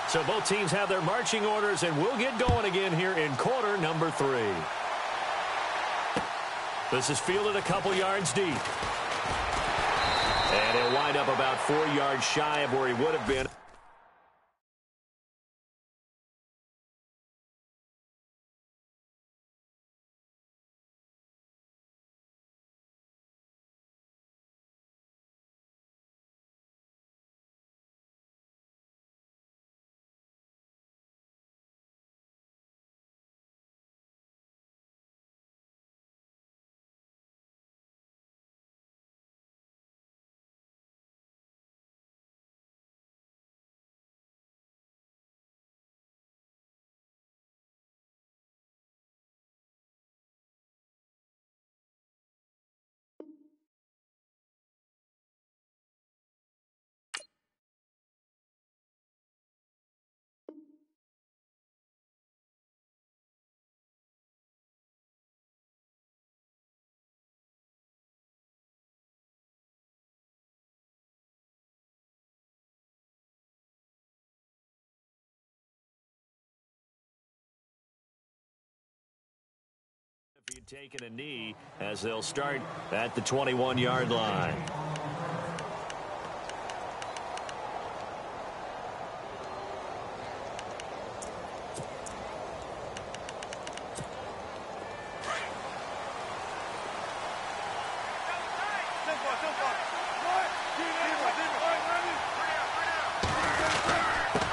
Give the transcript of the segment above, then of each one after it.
So both teams have their marching orders, and we'll get going again here in quarter number 3. This is fielded a couple yards deep. And he'll wind up about 4 yards shy of where he would have been. He'd taken a knee as they'll start at the 21-yard line.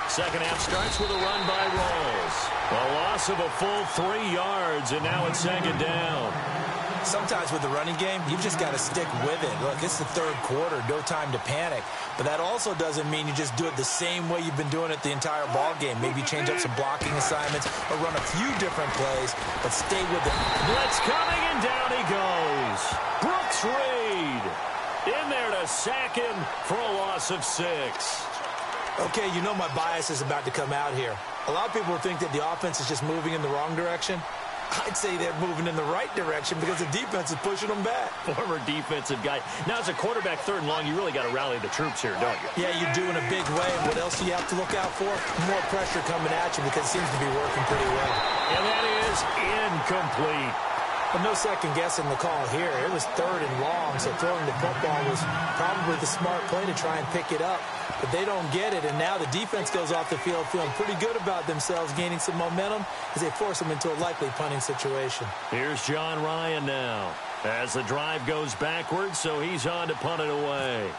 Second half starts with a run by Rolls. A loss of a full 3 yards, and now it's second down. Sometimes with the running game, you've just got to stick with it. Look, it's the third quarter, no time to panic. But that also doesn't mean you just do it the same way you've been doing it the entire ball game. Maybe change up some blocking assignments or run a few different plays, but stay with it. Blitz coming, and down he goes. Brooks Reed in there to sack him for a loss of 6. Okay, you know my bias is about to come out here. A lot of people think that the offense is just moving in the wrong direction. I'd say they're moving in the right direction because the defense is pushing them back. Former defensive guy. Now, as a quarterback, third and long, you really got to rally the troops here, don't you? Yeah, you do in a big way. And what else do you have to look out for? More pressure coming at you because it seems to be working pretty well. And that is incomplete. But no second guessing the call here. It was third and long, so throwing the football was probably the smart play to try and pick it up. But they don't get it, and now the defense goes off the field feeling pretty good about themselves, gaining some momentum as they force them into a likely punting situation. Here's John Ryan now as the drive goes backwards, so he's on to punt it away.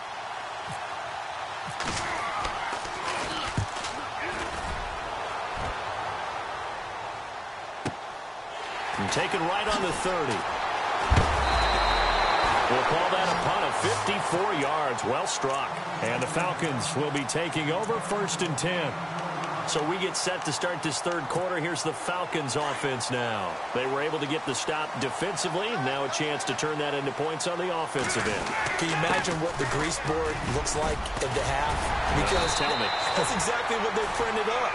And taken right on the 30. We'll call that a punt of 54 yards. Well struck. And the Falcons will be taking over 1st and 10. So we get set to start this third quarter. Here's the Falcons offense now. They were able to get the stop defensively. Now a chance to turn that into points on the offensive end. Can you imagine what the grease board looks like at the half? Because tell me. That's exactly what they printed up.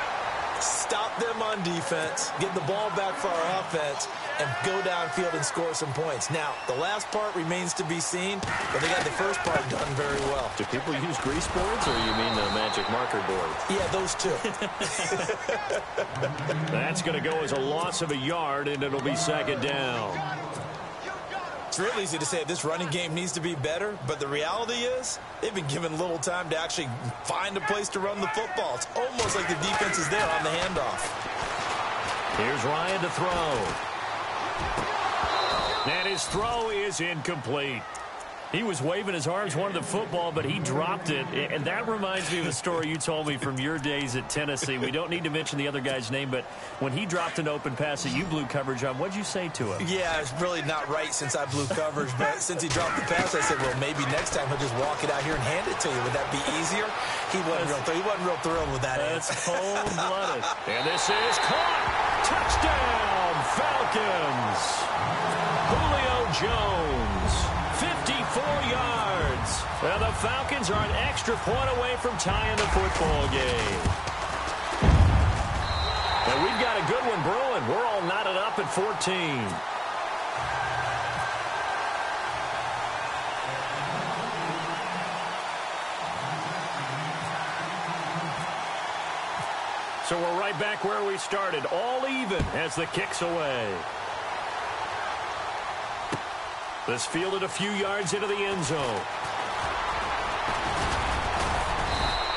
Stop them on defense, get the ball back for our offense, and go downfield and score some points. Now, the last part remains to be seen, but they got the first part done very well. Do people use grease boards, or you mean the magic marker board? Yeah, those two. That's going to go as a loss of a yard, and it'll be second down. It's real easy to say this running game needs to be better, but the reality is they've been given little time to actually find a place to run the football. It's almost like the defense is there on the handoff. Here's Ryan to throw. And his throw is incomplete. He was waving his arms, wanted the football, but he dropped it. And that reminds me of a story you told me from your days at Tennessee. We don't need to mention the other guy's name, but when he dropped an open pass that you blew coverage on, what'd you say to him? Yeah, it's really not right since I blew coverage, but since he dropped the pass, I said, well, maybe next time he'll just walk it out here and hand it to you. Would that be easier? He wasn't real thrilled with that. That's cold-blooded. And this is caught. Touchdown, Falcons. Julio Jones. 54 yards. Well, the Falcons are an extra point away from tying the football game. And we've got a good one brewing. We're all knotted up at 14. So we're right back where we started, all even as the kick's away. This fielded a few yards into the end zone.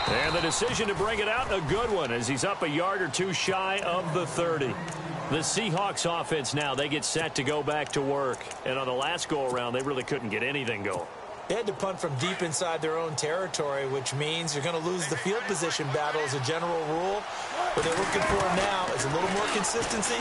And the decision to bring it out, a good one, as he's up a yard or two shy of the 30. The Seahawks offense now, they get set to go back to work. And on the last go-around, they really couldn't get anything going. They had to punt from deep inside their own territory, which means you're going to lose the field position battle as a general rule. What they're looking for now is a little more consistency,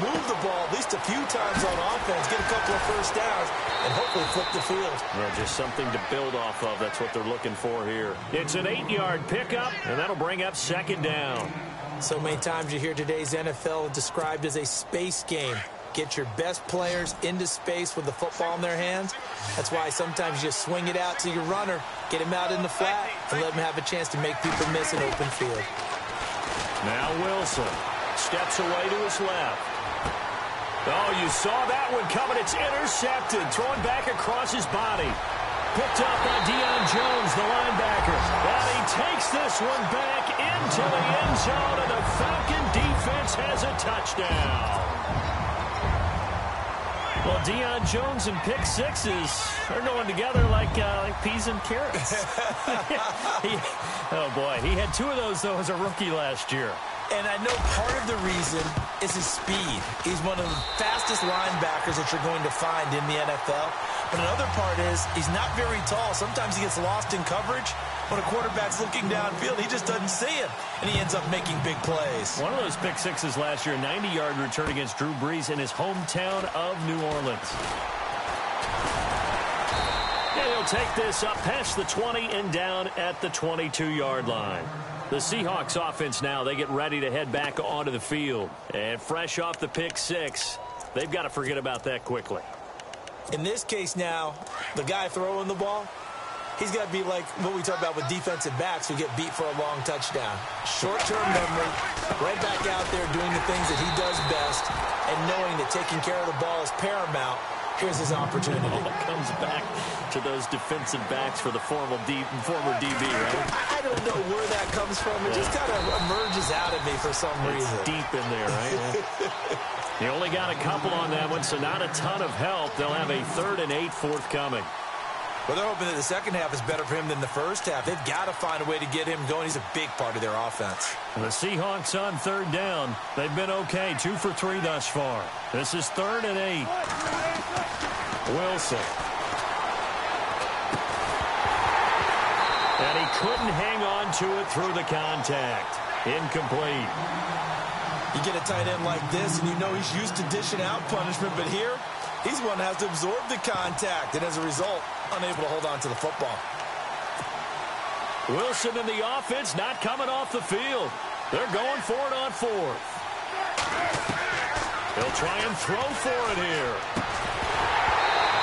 move the ball at least a few times on offense, get a couple of first downs, and hopefully flip the field. Well, just something to build off of. That's what they're looking for here. It's an 8-yard pickup, and that'll bring up second down. So many times you hear today's NFL described as a space game. Get your best players into space with the football in their hands. That's why sometimes you just swing it out to your runner, get him out in the flat, and let him have a chance to make people miss an open field. Now Wilson steps away to his left. Oh, you saw that one coming. It's intercepted. Throwing back across his body. Picked up by Deion Jones, the linebacker. And he takes this one back into the end zone, and the Falcon defense has a touchdown. Well, Deion Jones and pick sixes are going together like peas and carrots. Oh, boy. He had 2 of those, though, as a rookie last year. And I know part of the reason is his speed. He's one of the fastest linebackers that you're going to find in the NFL. But another part is he's not very tall. Sometimes he gets lost in coverage. When a quarterback's looking downfield, he just doesn't see him, and he ends up making big plays. One of those pick sixes last year, 90-yard return against Drew Brees in his hometown of New Orleans. And he'll take this up past the 20 and down at the 22-yard line. The Seahawks offense now, they get ready to head back onto the field. And fresh off the pick six, they've got to forget about that quickly. In this case now, the guy throwing the ball, he's got to be like what we talk about with defensive backs who get beat for a long touchdown. Short-term memory, right back out there doing the things that he does best, and knowing that taking care of the ball is paramount. Here's his opportunity. It comes back to those defensive backs for the former DB, right? I don't know where that comes from. It just kind of emerges out of me for some reason. It's deep in there, right? He only got a couple on that one, so not a ton of help. They'll have a 3rd and 8 forthcoming. Well, they're hoping that the second half is better for him than the first half. They've got to find a way to get him going. He's a big part of their offense. The Seahawks on 3rd down. They've been okay, 2 for 3 thus far. This is 3rd and 8. Wilson. And he couldn't hang on to it through the contact. Incomplete. You get a tight end like this, and you know he's used to dishing out punishment, but here, he's one that has to absorb the contact, and as a result, unable to hold on to the football. Wilson and the offense not coming off the field. They're going for it on 4th. They'll try and throw for it here.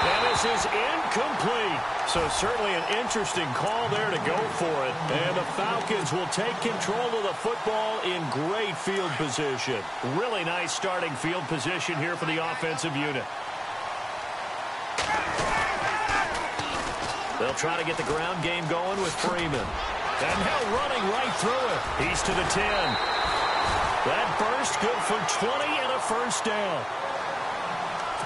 And this is incomplete. So certainly an interesting call there to go for it. And the Falcons will take control of the football in great field position. Really nice starting field position here for the offensive unit. They'll try to get the ground game going with Freeman. And now running right through it. He's to the 10. That burst good for 20 and a first down.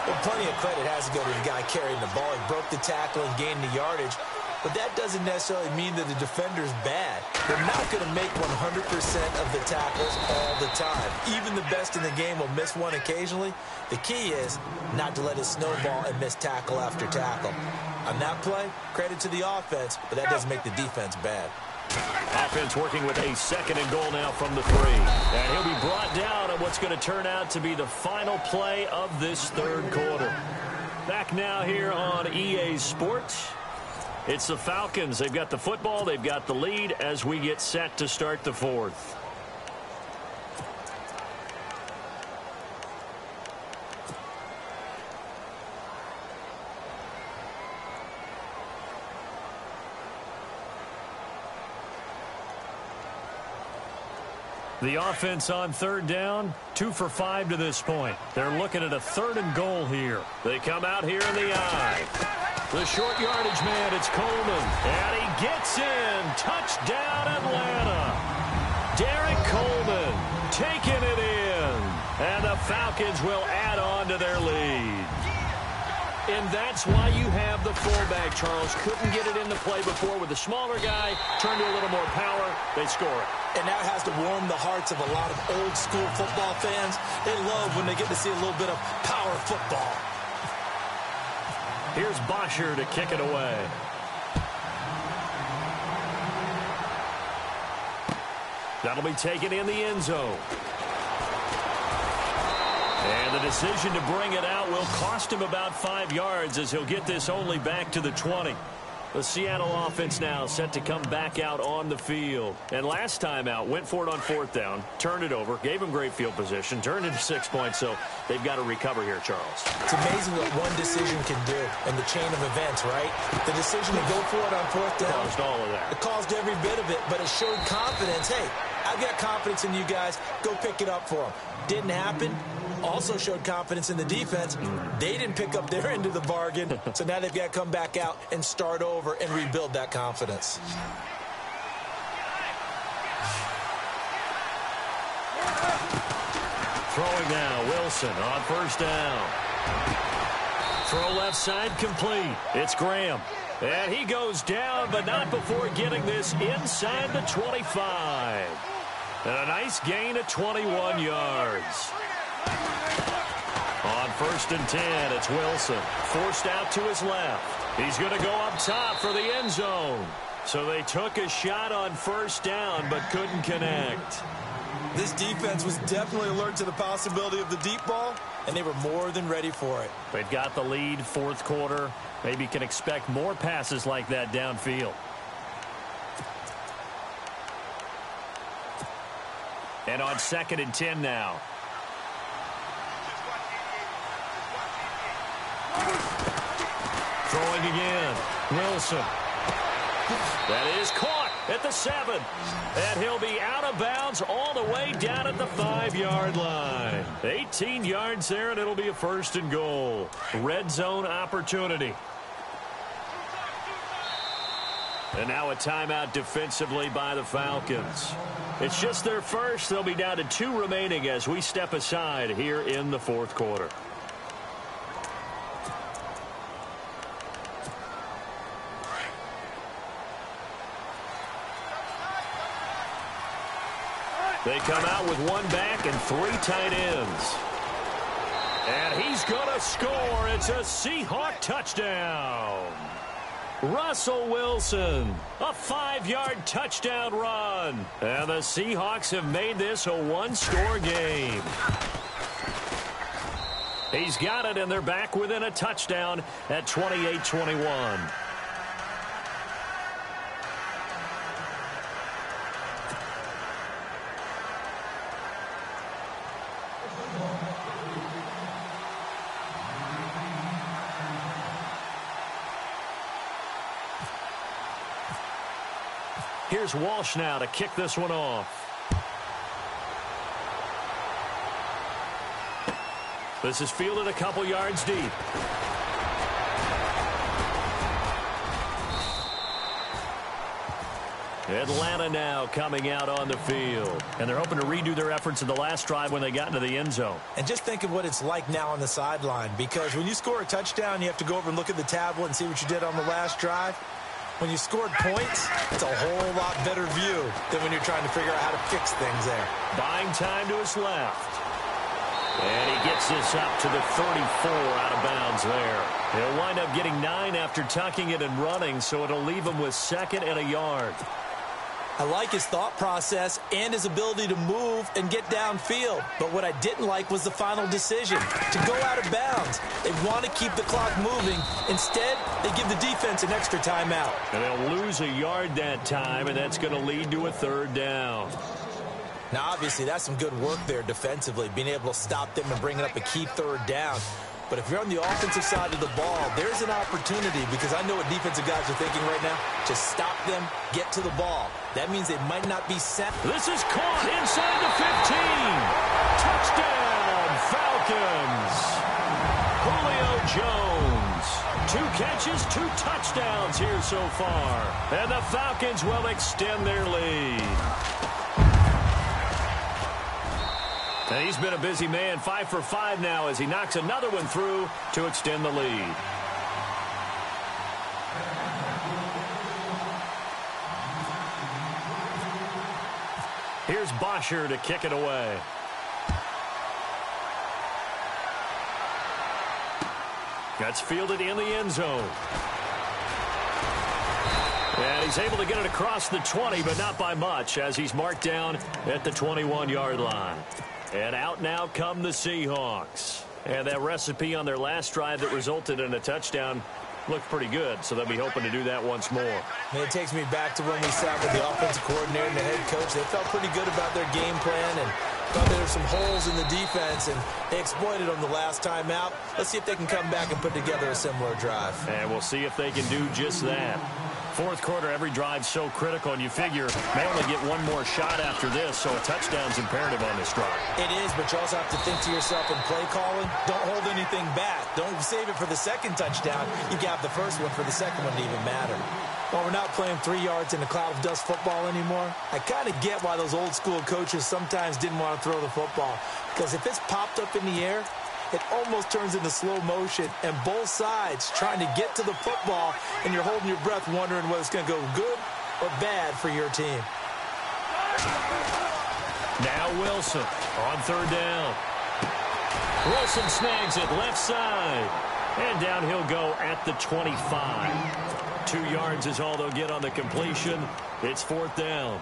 Well, plenty of credit has to go to the guy carrying the ball. He broke the tackle and gained the yardage. But that doesn't necessarily mean that the defender's bad. They're not going to make 100% of the tackles all the time. Even the best in the game will miss one occasionally. The key is not to let it snowball and miss tackle after tackle. On that play, credit to the offense, but that doesn't make the defense bad. Offense working with a 2nd and goal now from the 3. And he'll be brought down on what's going to turn out to be the final play of this 3rd quarter. Back now here on EA Sports. It's the Falcons. They've got the football. They've got the lead as we get set to start the 4th. The offense on 3rd down, 2 for 5 to this point. They're looking at a 3rd and goal here. They come out here in the eye. The short yardage man, it's Coleman. And he gets in. Touchdown, Atlanta. Derek Coleman taking it in. And the Falcons will add on to their lead. And that's why you have the fullback, Charles. Couldn't get it into play before with the smaller guy. Turned to a little more power. They score it. And that has to warm the hearts of a lot of old-school football fans. They love when they get to see a little bit of power football. Here's Bosher to kick it away. That'll be taken in the end zone. And the decision to bring it out will cost him about 5 yards as he'll get this only back to the 20. The Seattle offense now set to come back out on the field. And last time out, went for it on 4th down, turned it over, gave him great field position, turned into 6 points, so they've got to recover here, Charles. It's amazing what one decision can do in the chain of events, right? The decision to go for it on 4th down. Caused all of that. It caused every bit of it, but it showed confidence. Hey, I've got confidence in you guys. Go pick it up for them. Didn't happen. Also showed confidence in the defense. They didn't pick up their end of the bargain, so now they've got to come back out and start over and rebuild that confidence. Throwing now, Wilson on 1st down. Throw left side complete. It's Graham. And he goes down, but not before getting this inside the 25. And a nice gain of 21 yards. On 1st and 10, it's Wilson. Forced out to his left. He's going to go up top for the end zone. So they took a shot on 1st down, but couldn't connect. This defense was definitely alert to the possibility of the deep ball, and they were more than ready for it. They've got the lead, 4th quarter. Maybe can expect more passes like that downfield. And on 2nd and 10 now. Throwing again. Wilson. That is caught at the 7. And he'll be out of bounds all the way down at the 5-yard line. 18 yards there, and it'll be a 1st and goal. Red zone opportunity. And now a timeout defensively by the Falcons. It's just their first. They'll be down to 2 remaining as we step aside here in the 4th quarter. They come out with 1 back and 3 tight ends. And he's going to score. It's a Seahawk touchdown. Russell Wilson, a 5-yard touchdown run. And the Seahawks have made this a 1-score game. He's got it, and they're back within a touchdown at 28-21. Here's Walsh now to kick this one off. This is fielded a couple yards deep. Atlanta now coming out on the field. And they're hoping to redo their efforts in the last drive when they got into the end zone. And just think of what it's like now on the sideline, because when you score a touchdown, you have to go over and look at the tablet and see what you did on the last drive. When you scored points, it's a whole lot better view than when you're trying to figure out how to fix things there. Buying time to his left. And he gets this up to the 34 out of bounds there. He'll wind up getting 9 after tucking it and running, so it'll leave him with 2nd and a yard. I like his thought process and his ability to move and get downfield. But what I didn't like was the final decision, to go out of bounds. They want to keep the clock moving. Instead, they give the defense an extra timeout. And they'll lose a yard that time, and that's going to lead to a 3rd down. Now, obviously, that's some good work there defensively, being able to stop them and bringing up a key 3rd down. But if you're on the offensive side of the ball, there's an opportunity, because I know what defensive guys are thinking right now. Just stop them, get to the ball. That means they might not be set. This is caught inside the 15. Touchdown, Falcons. Julio Jones. 2 catches, 2 touchdowns here so far. And the Falcons will extend their lead. And he's been a busy man, 5 for 5 now as he knocks another one through to extend the lead. Here's Bosher to kick it away. Gets fielded in the end zone. And he's able to get it across the 20, but not by much, as he's marked down at the 21-yard line. And out now come the Seahawks. And that recipe on their last drive that resulted in a touchdown looked pretty good, so they'll be hoping to do that once more. And it takes me back to when we sat with the offensive coordinator and the head coach. They felt pretty good about their game plan and thought there were some holes in the defense, and they exploited them the last time out. Let's see if they can come back and put together a similar drive. And we'll see if they can do just that. Fourth quarter, every drive's so critical, and you figure they only get one more shot after this, so a touchdown's imperative on this drive. It is, but you also have to think to yourself in play calling, don't hold anything back. Don't save it for the second touchdown. You got the first one for the second one to even matter. Well, we're not playing 3 yards in a cloud of dust football anymore. I kind of get why those old school coaches sometimes didn't want to throw the football, because if it's popped up in the air, it almost turns into slow motion, and both sides trying to get to the football, and you're holding your breath wondering whether it's going to go good or bad for your team. Now Wilson on third down. Wilson snags it left side, and down he'll go at the 25. 2 yards is all they'll get on the completion. It's fourth down.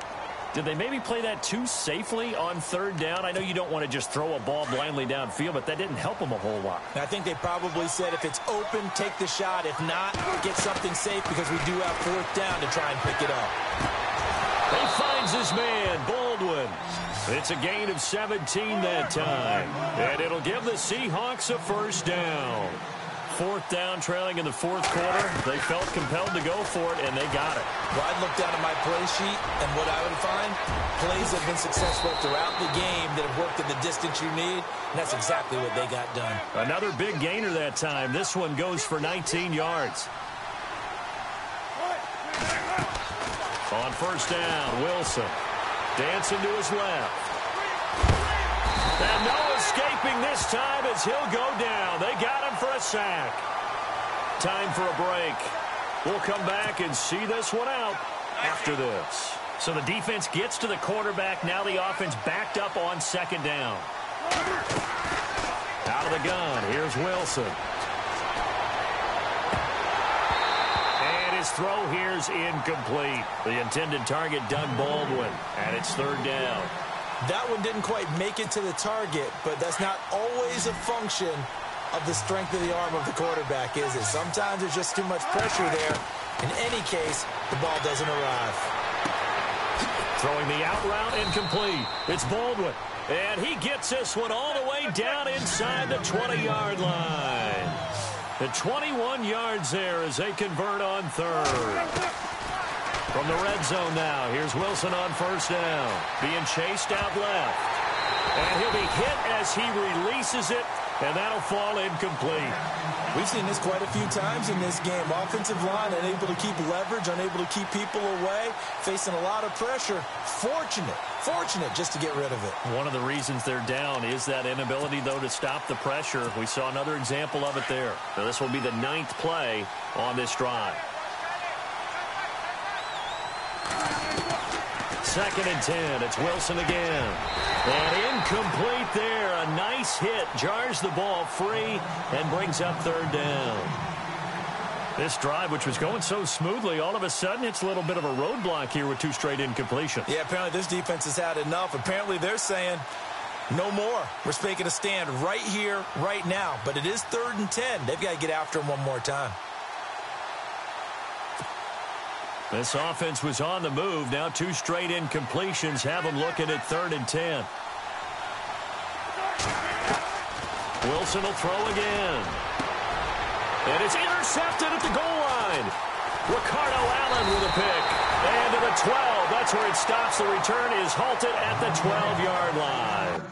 Did they maybe play that too safely on third down? I know you don't want to just throw a ball blindly downfield, but that didn't help them a whole lot. I think they probably said if it's open, take the shot. If not, get something safe because we do have fourth down to try and pick it up. He finds his man, Baldwin. It's a gain of 17 that time, and it'll give the Seahawks a first down. Fourth down, trailing in the fourth quarter. They felt compelled to go for it, and they got it. Well, I'd look down at my play sheet, and what I would find, plays that have been successful throughout the game that have worked at the distance you need, and that's exactly what they got done. Another big gainer that time. This one goes for 19 yards. On first down, Wilson dancing to his left. And no escaping this time as he'll go down. They got him for a sack. Time for a break. We'll come back and see this one out after this. So the defense gets to the quarterback. Now the offense backed up on second down. Out of the gun, here's Wilson. And his throw here's incomplete. The intended target, Doug Baldwin, and it's third down. That one didn't quite make it to the target, but that's not always a function of the strength of the arm of the quarterback, is it? Sometimes there's just too much pressure there. In any case, the ball doesn't arrive. Throwing the out route incomplete. It's Baldwin. And he gets this one all the way down inside the 20-yard line. The 21 yards there as they convert on third. From the red zone now, here's Wilson on first down. Being chased out left. And he'll be hit as he releases it, and that'll fall incomplete. We've seen this quite a few times in this game. Offensive line unable to keep leverage, unable to keep people away, facing a lot of pressure. Fortunate just to get rid of it. One of the reasons they're down is that inability, though, to stop the pressure. We saw another example of it there. Now, this will be the 9th play on this drive. Second and 10. It's Wilson again. And incomplete there. A nice hit. Jars the ball free and brings up third down. This drive, which was going so smoothly, all of a sudden it's a little bit of a roadblock here with 2 straight incompletions. Yeah, apparently this defense has had enough. Apparently they're saying no more. We're making a stand right here, right now. But it is third and 10. They've got to get after him one more time. This offense was on the move. Now 2 straight incompletions have them looking at third and 10. Wilson will throw again. And it's intercepted at the goal line. Ricardo Allen with a pick. And to the 12. That's where it stops. The return is halted at the 12-yard line.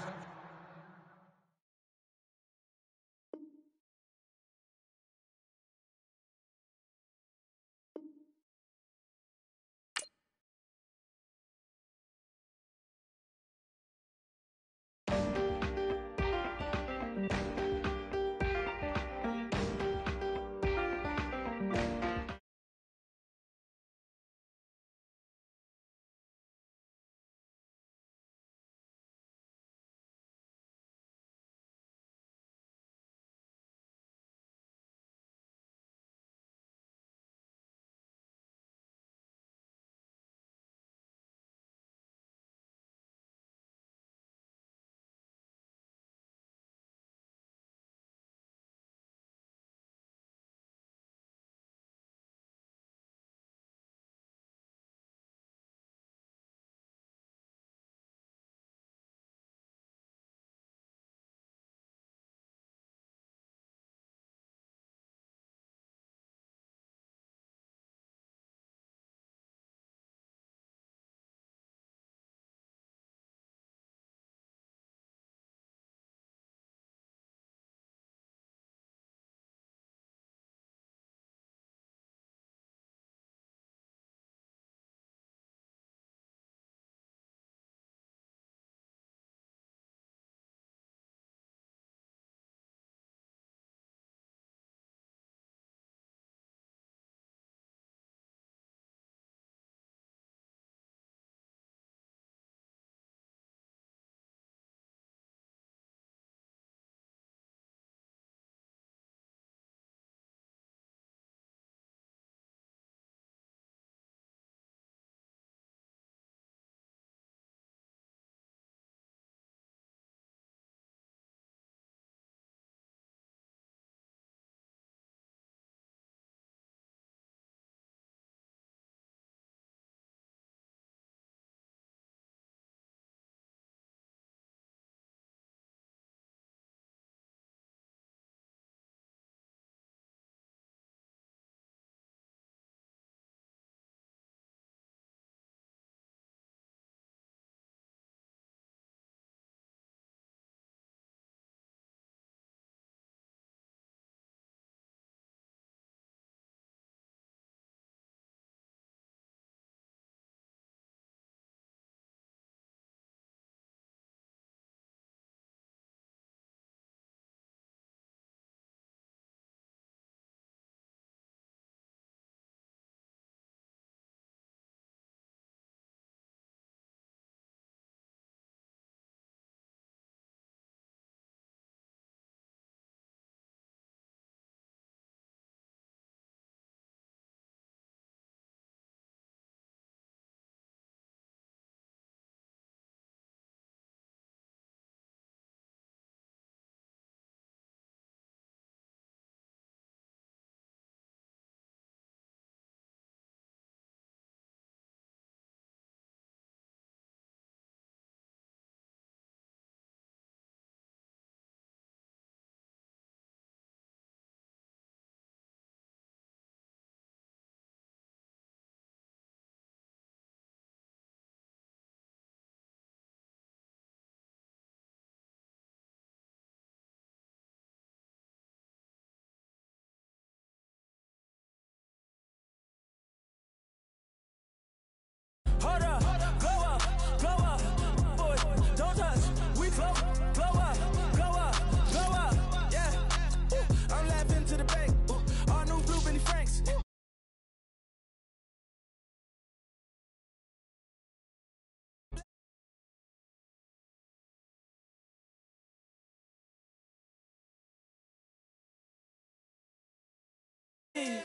I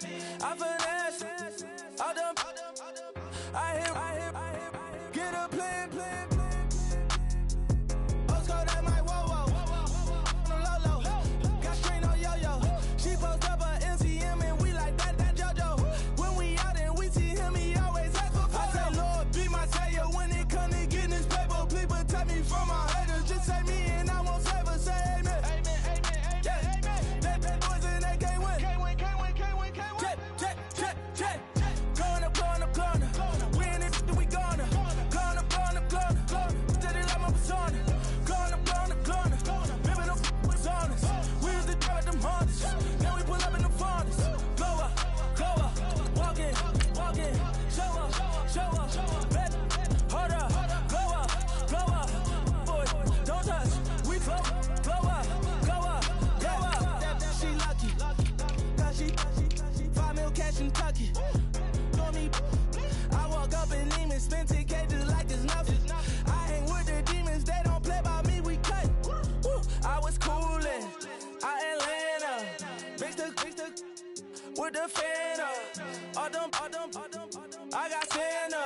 finesse, I done, I hit, get a plan. Oscar, that my whoa, low, got strain on yo-yo. She post up a MCM and we like that JoJo. When we out and we see him, he always ask for photo. I say, Lord, be my savior when it come to getting this paper. Please protect me from my haters. Just say me and I won't save her. Say amen. That boys and they can't win. Check. Going up. We in this, we gonna. Going up. Steady like my persona. Going up. Living up was honest. We was the drive them hardest. Now we pull up in the furnace. Go up. Walk in. Show up. Bet. Hold up. Go up. Boy, don't touch. We flow up. She lucky. Cause she 5 mil cash in Kentucky. Told me I walk up in demons, spend 10K just like it's nothing. I hang with the demons, they don't play by me, we cut. Woo. I was coolin', Atlanta, mixed with the Fanta. All them, I got Santa,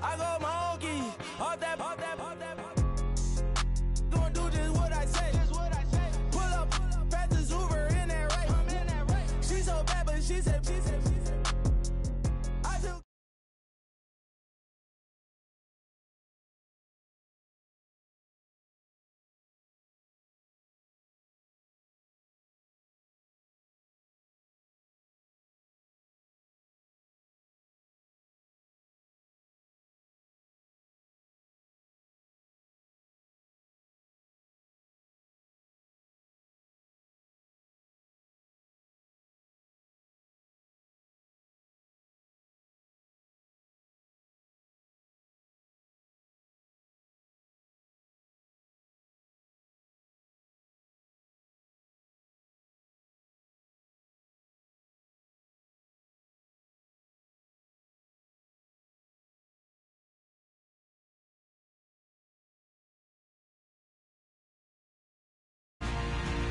I go monkey, all that. Gonna do just what I say. Pull up, past the Uber in that race. She so bad, but she said. I took.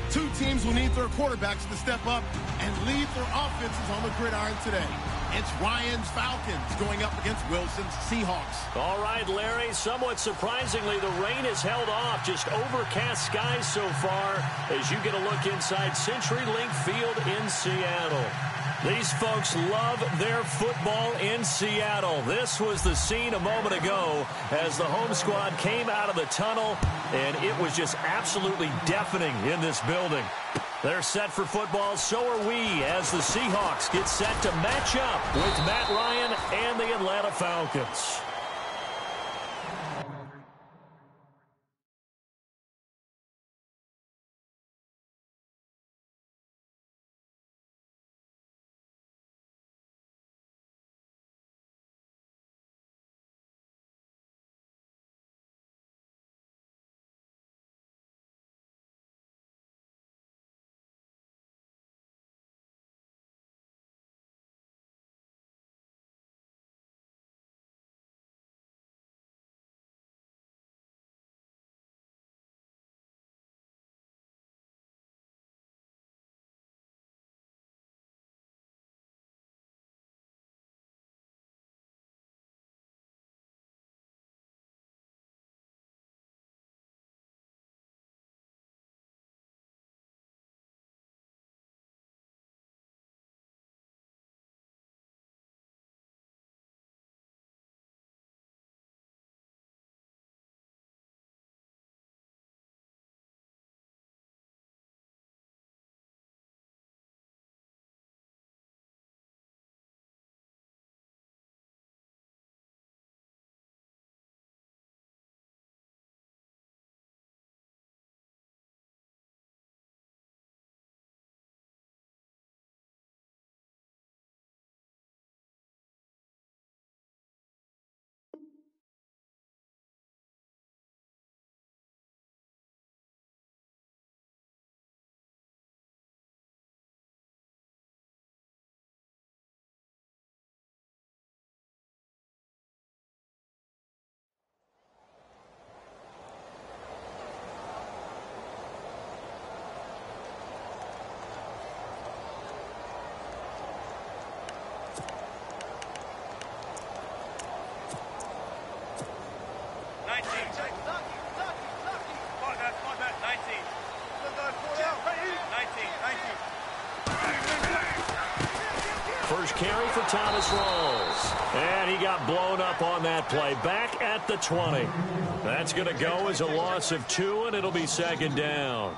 Two teams will need their quarterbacks to step up and lead their offenses on the gridiron today. It's Ryan's Falcons going up against Wilson's Seahawks. All right, Larry, somewhat surprisingly, the rain is held off. Just overcast skies so far as you get a look inside CenturyLink Field in Seattle. These folks love their football in Seattle. This was the scene a moment ago as the home squad came out of the tunnel, and it was just absolutely deafening in this building. They're set for football, so are we, as the Seahawks get set to match up with Matt Ryan and the Atlanta Falcons. carry for Thomas Rawls. And he got blown up on that play. Back at the 20. That's going to go as a loss of 2, and it'll be second down.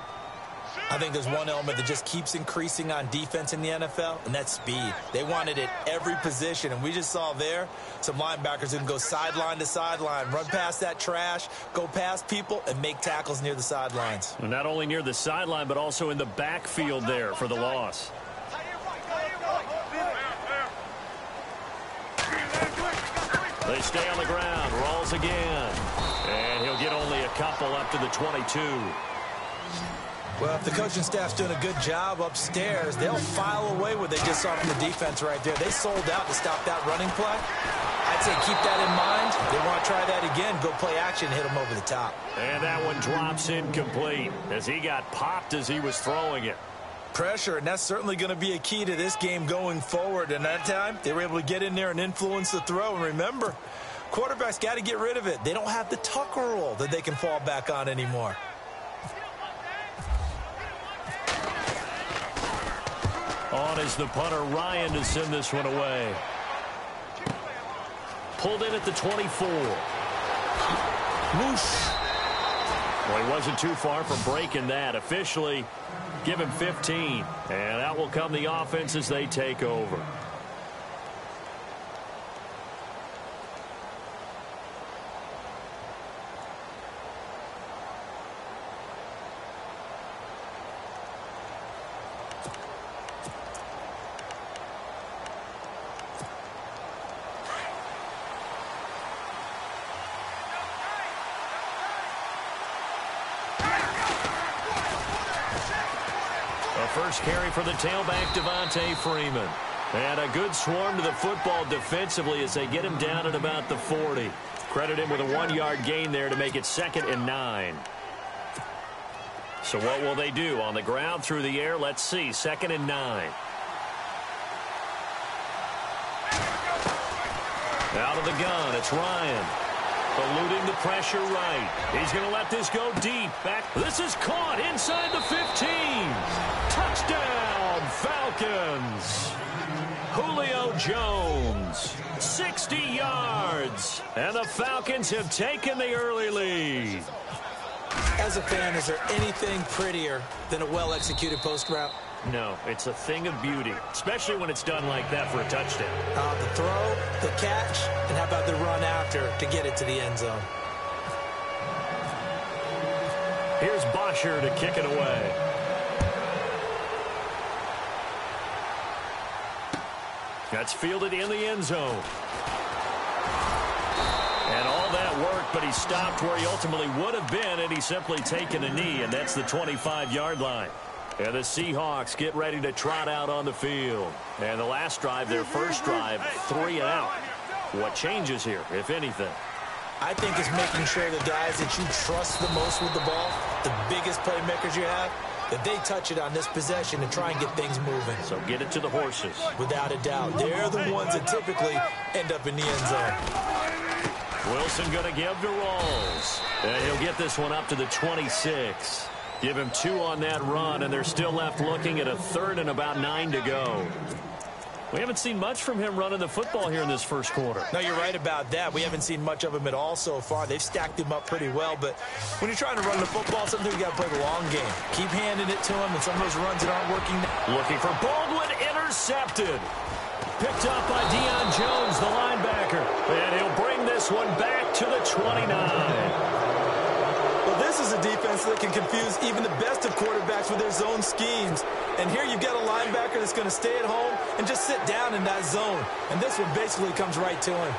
I think there's one element that just keeps increasing on defense in the NFL, and that's speed. They want it at every position, and we just saw there some linebackers who can go sideline to sideline, run past that trash, go past people, and make tackles near the sidelines. And not only near the sideline, but also in the backfield there for the loss. They stay on the ground. Rawls again. And he'll get only a couple up to the 22. Well, if the coaching staff's doing a good job upstairs, they'll file away what they just saw from the defense right there. They sold out to stop that running play. I'd say keep that in mind. If they want to try that again, go play action and hit them over the top. And that one drops incomplete as he got popped as he was throwing it. Pressure, and that's certainly going to be a key to this game going forward. And that time, they were able to get in there and influence the throw. And remember, quarterbacks got to get rid of it. They don't have the tuck rule that they can fall back on anymore. On is the punter, Ryan, to send this one away. Pulled in at the 24. Whoosh. Well, he wasn't too far from breaking that. Officially, give him 15. And out will come the offense as they take over. First carry for the tailback, Devontae Freeman. And a good swarm to the football defensively as they get him down at about the 40. Credit him with a 1-yard gain there to make it 2nd and 9. So what will they do? On the ground, through the air, let's see. 2nd and 9. Out of the gun, it's Ryan. Eluding the pressure right. He's going to let this go deep. Back. This is caught inside the 15. Touchdown, Falcons. Julio Jones, 60 yards. And the Falcons have taken the early lead. As a fan, is there anything prettier than a well-executed post route? No, it's a thing of beauty, especially when it's done like that for a touchdown. The throw, the catch, and how about the run after to get it to the end zone? Here's Bosher to kick it away. That's fielded in the end zone. And all that worked, but he stopped where he ultimately would have been, and he's simply taken a knee, and that's the 25-yard line. And the Seahawks get ready to trot out on the field. And the last drive, their first drive, 3 and out. What changes here, if anything? I think it's making sure the guys that you trust the most with the ball, the biggest playmakers you have, that they touch it on this possession and try and get things moving. So get it to the horses. Without a doubt. They're the ones that typically end up in the end zone. Wilson going to give to Rawls. And he'll get this one up to the 26. Give him 2 on that run, and they're still left looking at a 3rd and about 9 to go. We haven't seen much from him running the football here in this first quarter. No, you're right about that. We haven't seen much of him at all so far. They've stacked him up pretty well, but when you're trying to run the football, sometimes you got to play the long game. Keep handing it to him, and some of those runs that aren't working. Looking for Baldwin, intercepted. Picked up by Deion Jones, the linebacker. And he'll bring this one back to the 29. Well, this is a defense that can confuse even the best of quarterbacks with their zone schemes. And here you've got a linebacker that's going to stay at home and just sit down in that zone. And this one basically comes right to him.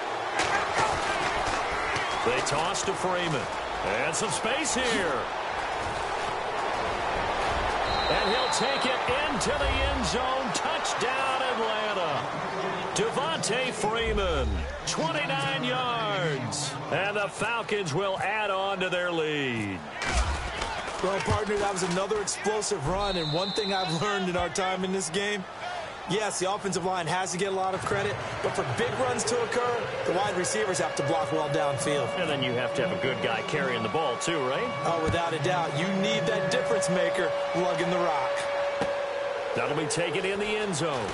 They toss to Freeman. And some space here. And he'll take it into the end zone. Touchdown, Atlanta. Devontae Freeman, 29 yards. And the Falcons will add on to their lead. Well, partner, that was another explosive run. And one thing I've learned in our time in this game, yes, the offensive line has to get a lot of credit, but for big runs to occur, the wide receivers have to block well downfield. And then you have to have a good guy carrying the ball too, right? Oh, without a doubt. You need that difference maker lugging the rock. That'll be taken in the end zone.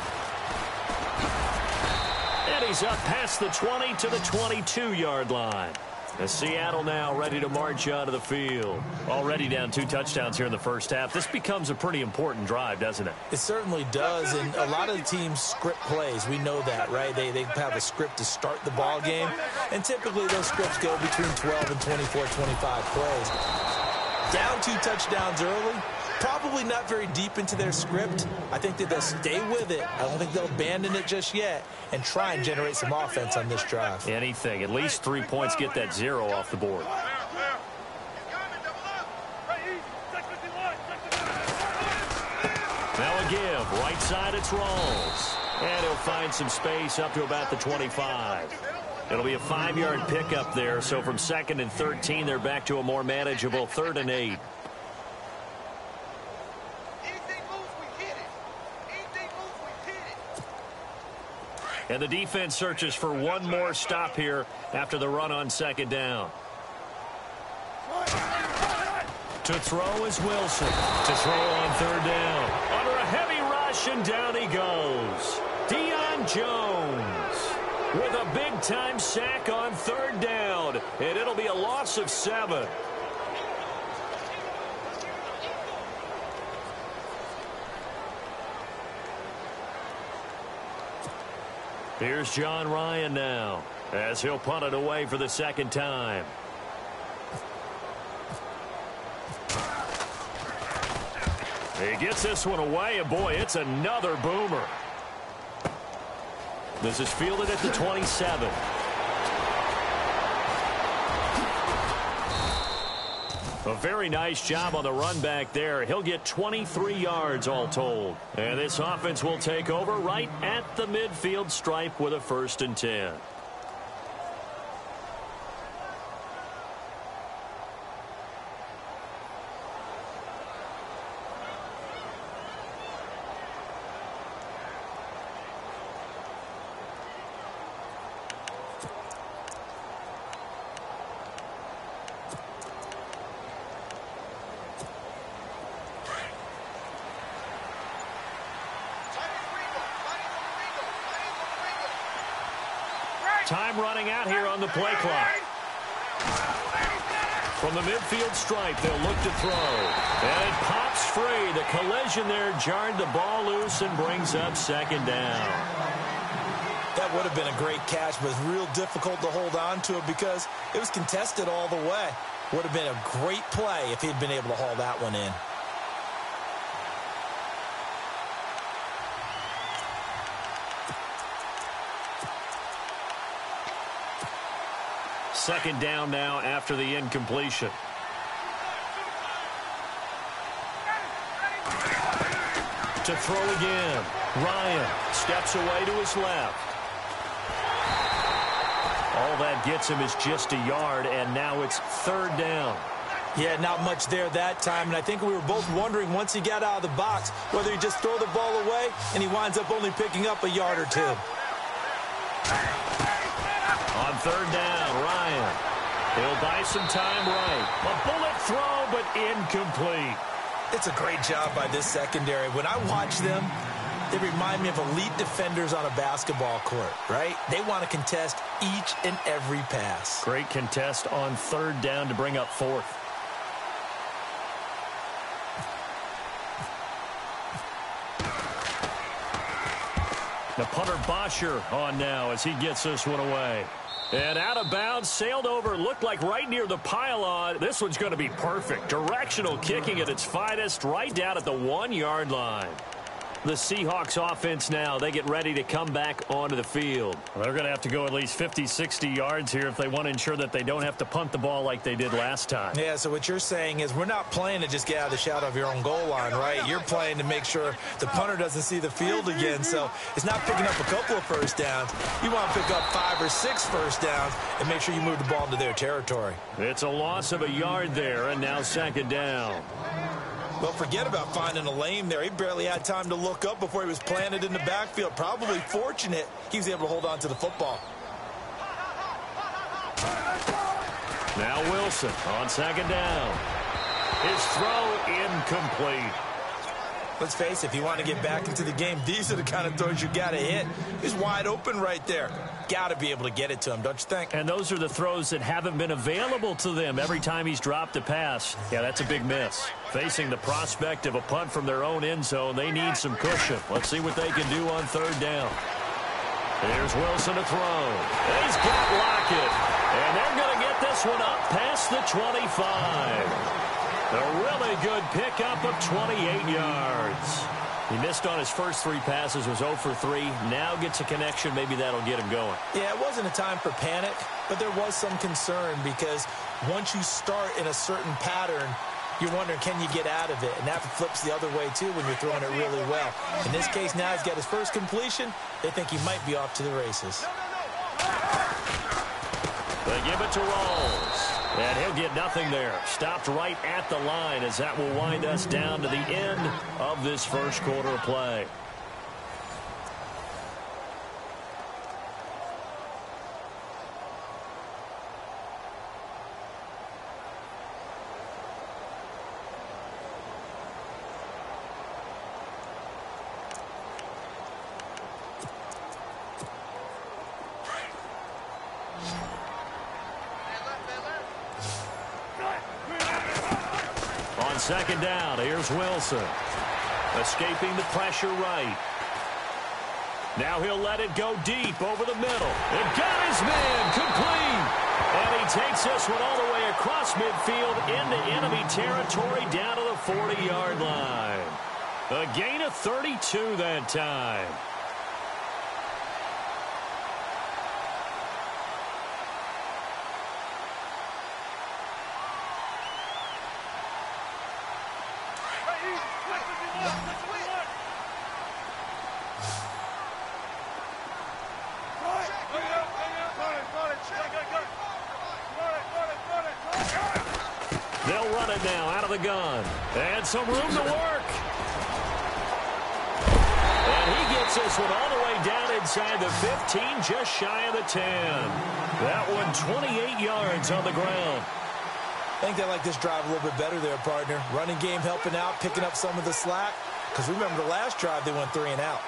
And he's up past the 20 to the 22-yard line. And Seattle now ready to march out of the field. Already down 2 touchdowns here in the first half. This becomes a pretty important drive, doesn't it? It certainly does, and a lot of the teams script plays. We know that, right? They have a script to start the ball game, and typically those scripts go between 12 and 24, 25 plays. Down 2 touchdowns early, probably not very deep into their script. I think that they'll stay with it. I don't think they'll abandon it just yet and try and generate some offense on this drive. Anything. At least 3 points, get that 0 off the board. Now a give. Right side, it's Rawls. And he'll find some space up to about the 25. It'll be a 5-yard pickup there. So from 2nd and 13, they're back to a more manageable 3rd and 8. And the defense searches for one more stop here after the run on 2nd down. To throw is Wilson. To throw on 3rd down. Under a heavy rush, and down he goes. Deion Jones with a big-time sack on 3rd down. And it'll be a loss of 7. Here's John Ryan now, as he'll punt it away for the 2nd time. He gets this one away, and boy, it's another boomer. This is fielded at the 27. A very nice job on the run back there. He'll get 23 yards all told. And this offense will take over right at the midfield stripe with a 1st and 10. Time running out here on the play clock. From the midfield stripe, they'll look to throw. And it pops free. The collision there jarred the ball loose and brings up 2nd down. That would have been a great catch, but it's real difficult to hold on to it because it was contested all the way. Would have been a great play if he'd been able to haul that one in. Second down now after the incompletion. To throw again. Ryan steps away to his left. All that gets him is just a yard, and now it's 3rd down. Yeah, not much there that time, and I think we were both wondering once he got out of the box whether he'd just throw the ball away, and he winds up only picking up a yard or 2. On 3rd down, Ryan. He'll buy some time right. A bullet throw, but incomplete. It's a great job by this secondary. When I watch them, they remind me of elite defenders on a basketball court, right? They want to contest each and every pass. Great contest on 3rd down to bring up 4th. The punter Bosher on now as he gets this one away. And out of bounds, sailed over, looked like right near the pylon. This one's going to be perfect. Directional kicking at its finest, right down at the 1-yard line. The Seahawks offense now, they get ready to come back onto the field. Well, they're going to have to go at least 50, 60 yards here if they want to ensure that they don't have to punt the ball like they did last time. Yeah, so what you're saying is we're not playing to just get out of the shadow of your own goal line, right? You're playing to make sure the punter doesn't see the field again. So it's not picking up a couple of first downs. You want to pick up 5 or 6 first downs and make sure you move the ball into their territory. It's a loss of a yard there, and now 2nd down. Well, forget about finding a lane there. He barely had time to look up before he was planted in the backfield. Probably fortunate he was able to hold on to the football. Now Wilson on 2nd down. His throw incomplete. Let's face it, if you want to get back into the game, these are the kind of throws you got to hit. He's wide open right there. Got to be able to get it to him, don't you think? And those are the throws that haven't been available to them every time he's dropped a pass. Yeah, that's a big miss. Facing the prospect of a punt from their own end zone, they need some cushion. Let's see what they can do on third down. Here's Wilson to throw. He's got Lockett. And they're going to get this one up past the 25. A really good pickup of 28 yards. He missed on his first 3 passes, was 0 for 3. Now gets a connection. Maybe that'll get him going. Yeah, it wasn't a time for panic, but there was some concern because once you start in a certain pattern, you're wondering, can you get out of it? And that flips the other way, too, when you're throwing it really well. In this case, now he's got his first completion. They think he might be off to the races. They give it to Rawls. And he'll get nothing there. Stopped right at the line as that will wind us down to the end of this first quarter of play. Second down, here's Wilson. Escaping the pressure right. Now he'll let it go deep over the middle. And got his man complete. And he takes this one all the way across midfield into enemy territory down to the 40-yard line. A gain of 32 that time. They'll run it now out of the gun. And some room to work. And he gets this one all the way down inside the 15, just shy of the 10. That one 28 yards on the ground. I think they like this drive a little bit better there, partner. Running game helping out, picking up some of the slack. Because remember, the last drive they went 3 and out.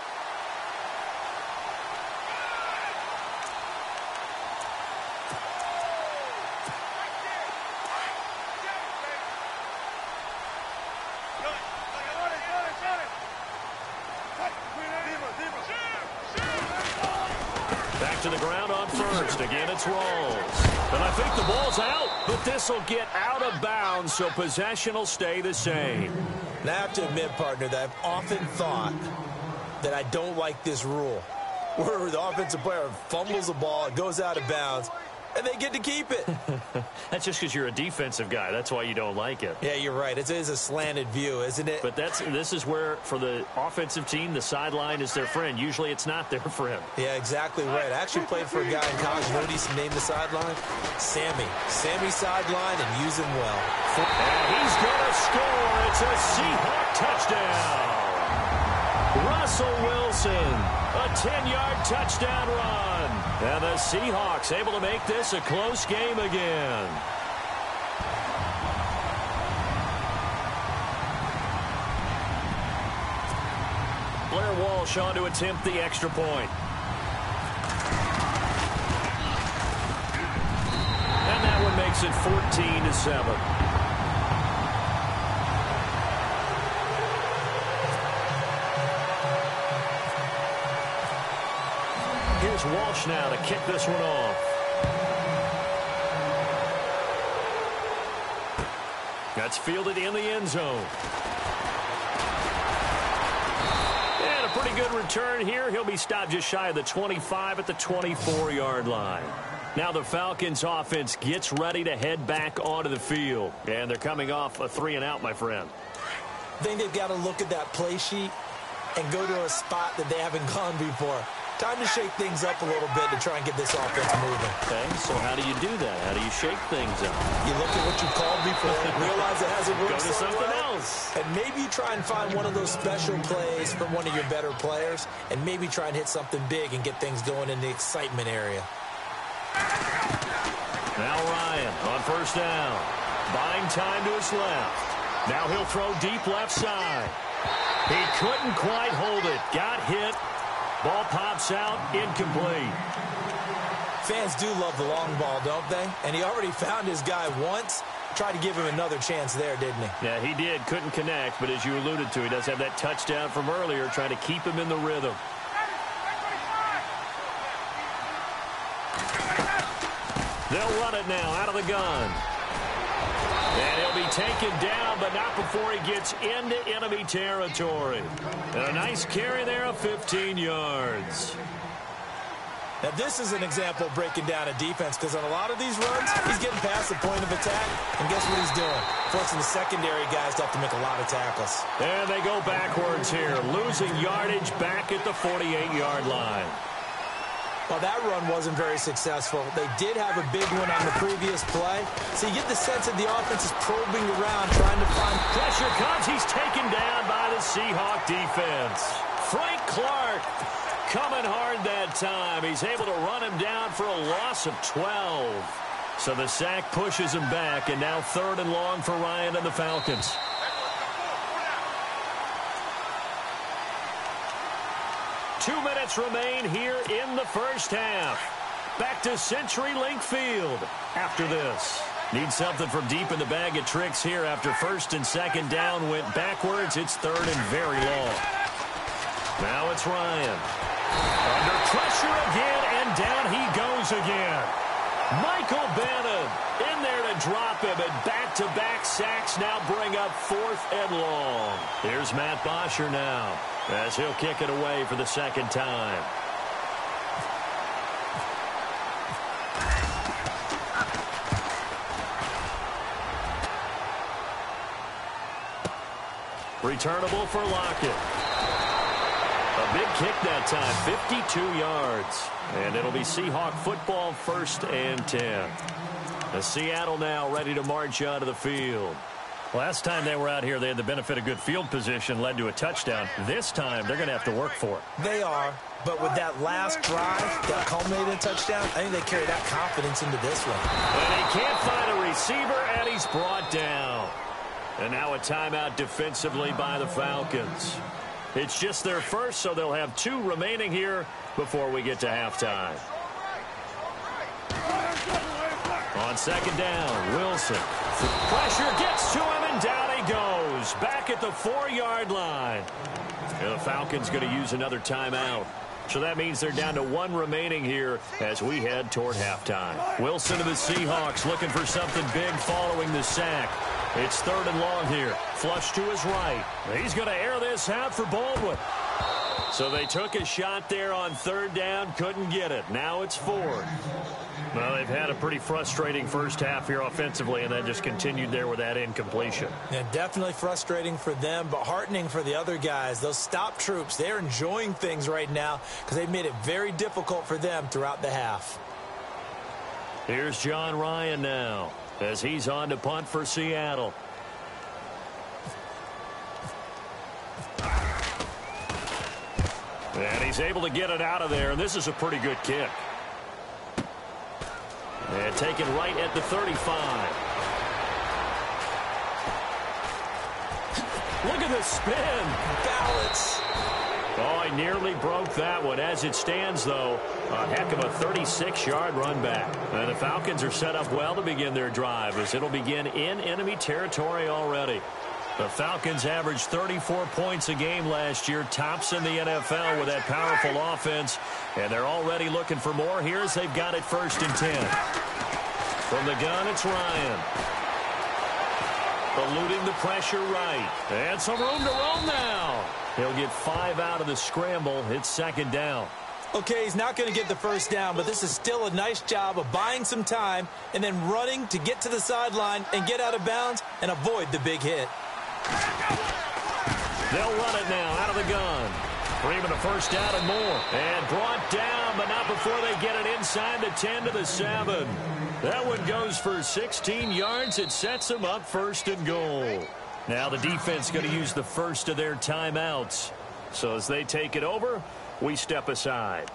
Back to the ground on first. Again, it's Rawls. And I think the ball's out, but this will get out of bounds, so possession will stay the same. Now, I have to admit, partner, that I've often thought that I don't like this rule, where the offensive player fumbles the ball, it goes out of bounds, and they get to keep it. That's just because you're a defensive guy. That's why you don't like it. Yeah, you're right. It is a slanted view, isn't it? But this is where, for the offensive team, the sideline is their friend. Usually it's not their friend. Yeah, exactly right. I actually played for a guy in college. You know what he used to name the sideline? Sammy. Sammy sideline, and use him well. And he's going to score. It's a Seahawk touchdown. Russell Wilson, a 10-yard touchdown run. And the Seahawks able to make this a close game again. Blair Walsh on to attempt the extra point. And that one makes it 14-7. Here's Walsh now to kick this one off. That's fielded in the end zone. And a pretty good return here. He'll be stopped just shy of the 25 at the 24-yard line. Now the Falcons offense gets ready to head back onto the field. And they're coming off a 3-and-out, my friend. I think they've got to look at that play sheet and go to a spot that they haven't gone before. Time to shake things up a little bit to try and get this offense moving. Okay, so how do you do that? How do you shake things up? You look at what you called before, realize it hasn't worked. Go to something else. And maybe try and find one of those special plays from one of your better players, and maybe try and hit something big and get things going in the excitement area. Now Ryan on first down. Buying time to his left. Now he'll throw deep left side. He couldn't quite hold it. Got hit. Ball pops out. Incomplete. Fans do love the long ball, don't they? And he already found his guy once. Tried to give him another chance there, didn't he? Yeah, he did. Couldn't connect, but as you alluded to, he does have that touchdown from earlier, trying to keep him in the rhythm. They'll run it now out of the gun. And he'll be taken down, but not before he gets into enemy territory. And a nice carry there of 15 yards. Now, this is an example of breaking down a defense, because on a lot of these runs, he's getting past the point of attack, and guess what he's doing? Forcing the secondary guys to have to make a lot of tackles. And they go backwards here, losing yardage back at the 48-yard line. Well, that run wasn't very successful. They did have a big one on the previous play, so you get the sense that the offense is probing around, trying to find... Pressure comes. He's taken down by the Seahawk defense. Frank Clark coming hard that time. He's able to run him down for a loss of 12. So the sack pushes him back, and now 3rd and long for Ryan and the Falcons. Two minutes remain here in the first half. Back to CenturyLink Field after this. Need something from deep in the bag of tricks here after 1st and 2nd down went backwards. It's 3rd and very long. Now it's Ryan. Under pressure again, and down he goes again. Michael Bannon in there to drop him, and back-to-back sacks now bring up 4th and long. Here's Matt Bosher now, as he'll kick it away for the 2nd time. Returnable for Lockett. A big kick that time, 52 yards. And it'll be Seahawk football, 1st and 10. The Seattle now ready to march out of the field. Last time they were out here, they had the benefit of good field position, led to a touchdown. This time, they're going to have to work for it. They are, but with that last drive that culminated in a touchdown, I think they carry that confidence into this one. And he can't find a receiver, and he's brought down. And now a timeout defensively by the Falcons. It's just their first, so they'll have 2 remaining here before we get to halftime. On 2nd down, Wilson. Pressure gets to him, and down he goes. Back at the 4-yard line. And the Falcons going to use another timeout. So that means they're down to 1 remaining here as we head toward halftime. Wilson to the Seahawks looking for something big following the sack. It's 3rd and long here. Flush to his right. He's going to air this out for Baldwin. So they took a shot there on 3rd down, couldn't get it. Now it's 4th. Well, they've had a pretty frustrating first half here offensively, and then just continued there with that incompletion. Yeah, definitely frustrating for them, but heartening for the other guys. Those stop troops, they're enjoying things right now because they've made it very difficult for them throughout the half. Here's John Ryan now as he's on to punt for Seattle. And he's able to get it out of there, and this is a pretty good kick. And taken right at the 35. Look at the spin. Balance. Oh, he nearly broke that one. As it stands, though, a heck of a 36-yard run back. And the Falcons are set up well to begin their drive as it'll begin in enemy territory already. The Falcons averaged 34 points a game last year, tops in the NFL with that powerful offense. And they're already looking for more here as they've got it 1st and 10. From the gun, it's Ryan. Eluding the pressure right. And some room to roam now. He'll get 5 out of the scramble. It's 2nd down. Okay, he's not going to get the 1st down, but this is still a nice job of buying some time and then running to get to the sideline and get out of bounds and avoid the big hit. They'll run it now out of the gun. For even a 1st down and more. And brought down, but not before they get it inside the 10 to the 7. That one goes for 16 yards. It sets them up 1st and goal. Now the defense going to use the first of their timeouts. So as they take it over, we step aside.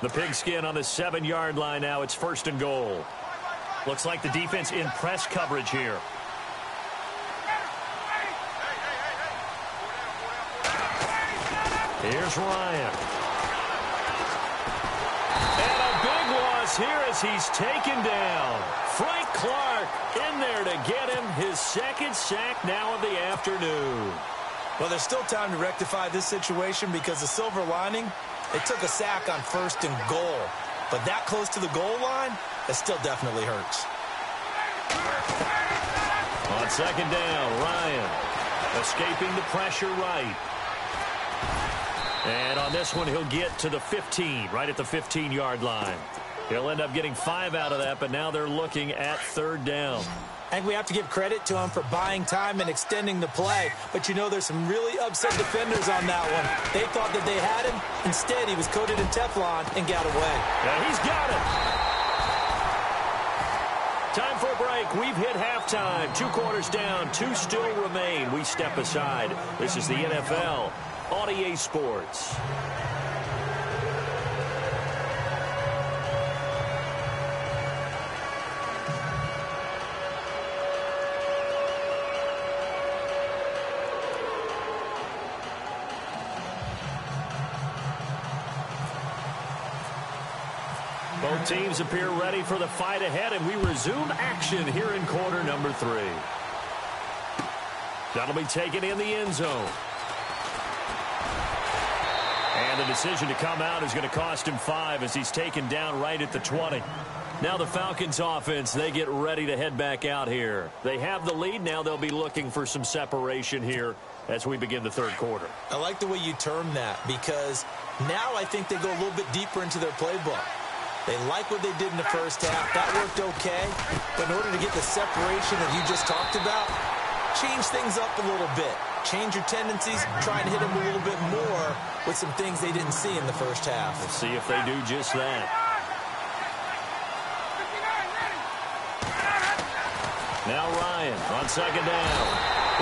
The pigskin on the 7-yard line now. It's 1st and goal. Looks like the defense in press coverage here. Here's Ryan. And a big loss here as he's taken down. Frank Clark in there to get him his 2nd sack now of the afternoon. Well, there's still time to rectify this situation because the silver lining, it took a sack on 1st and goal. But that close to the goal line, it still definitely hurts. On 2nd down, Ryan escaping the pressure right. And on this one, he'll get to the 15, right at the 15-yard line. He'll end up getting 5 out of that, but now they're looking at 3rd down. I think we have to give credit to him for buying time and extending the play. But, you know, there's some really upset defenders on that one. They thought that they had him. Instead, he was coated in Teflon and got away. Yeah, he's got it. Time for a break. We've hit halftime. 2 quarters down. 2 still remain. We step aside. This is the NFL on EA Sports. Both teams appear ready for the fight ahead, and we resume action here in quarter number 3. That'll be taken in the end zone. And the decision to come out is going to cost him 5 as he's taken down right at the 20. Now the Falcons offense, they get ready to head back out here. They have the lead. Now they'll be looking for some separation here as we begin the 3rd quarter. I like the way you term that because now I think they go a little bit deeper into their playbook. They like what they did in the 1st half. That worked okay. But in order to get the separation that you just talked about, change things up a little bit. Change your tendencies. Try and hit them a little bit more with some things they didn't see in the 1st half. Let's see if they do just that. Now Ryan on 2nd down.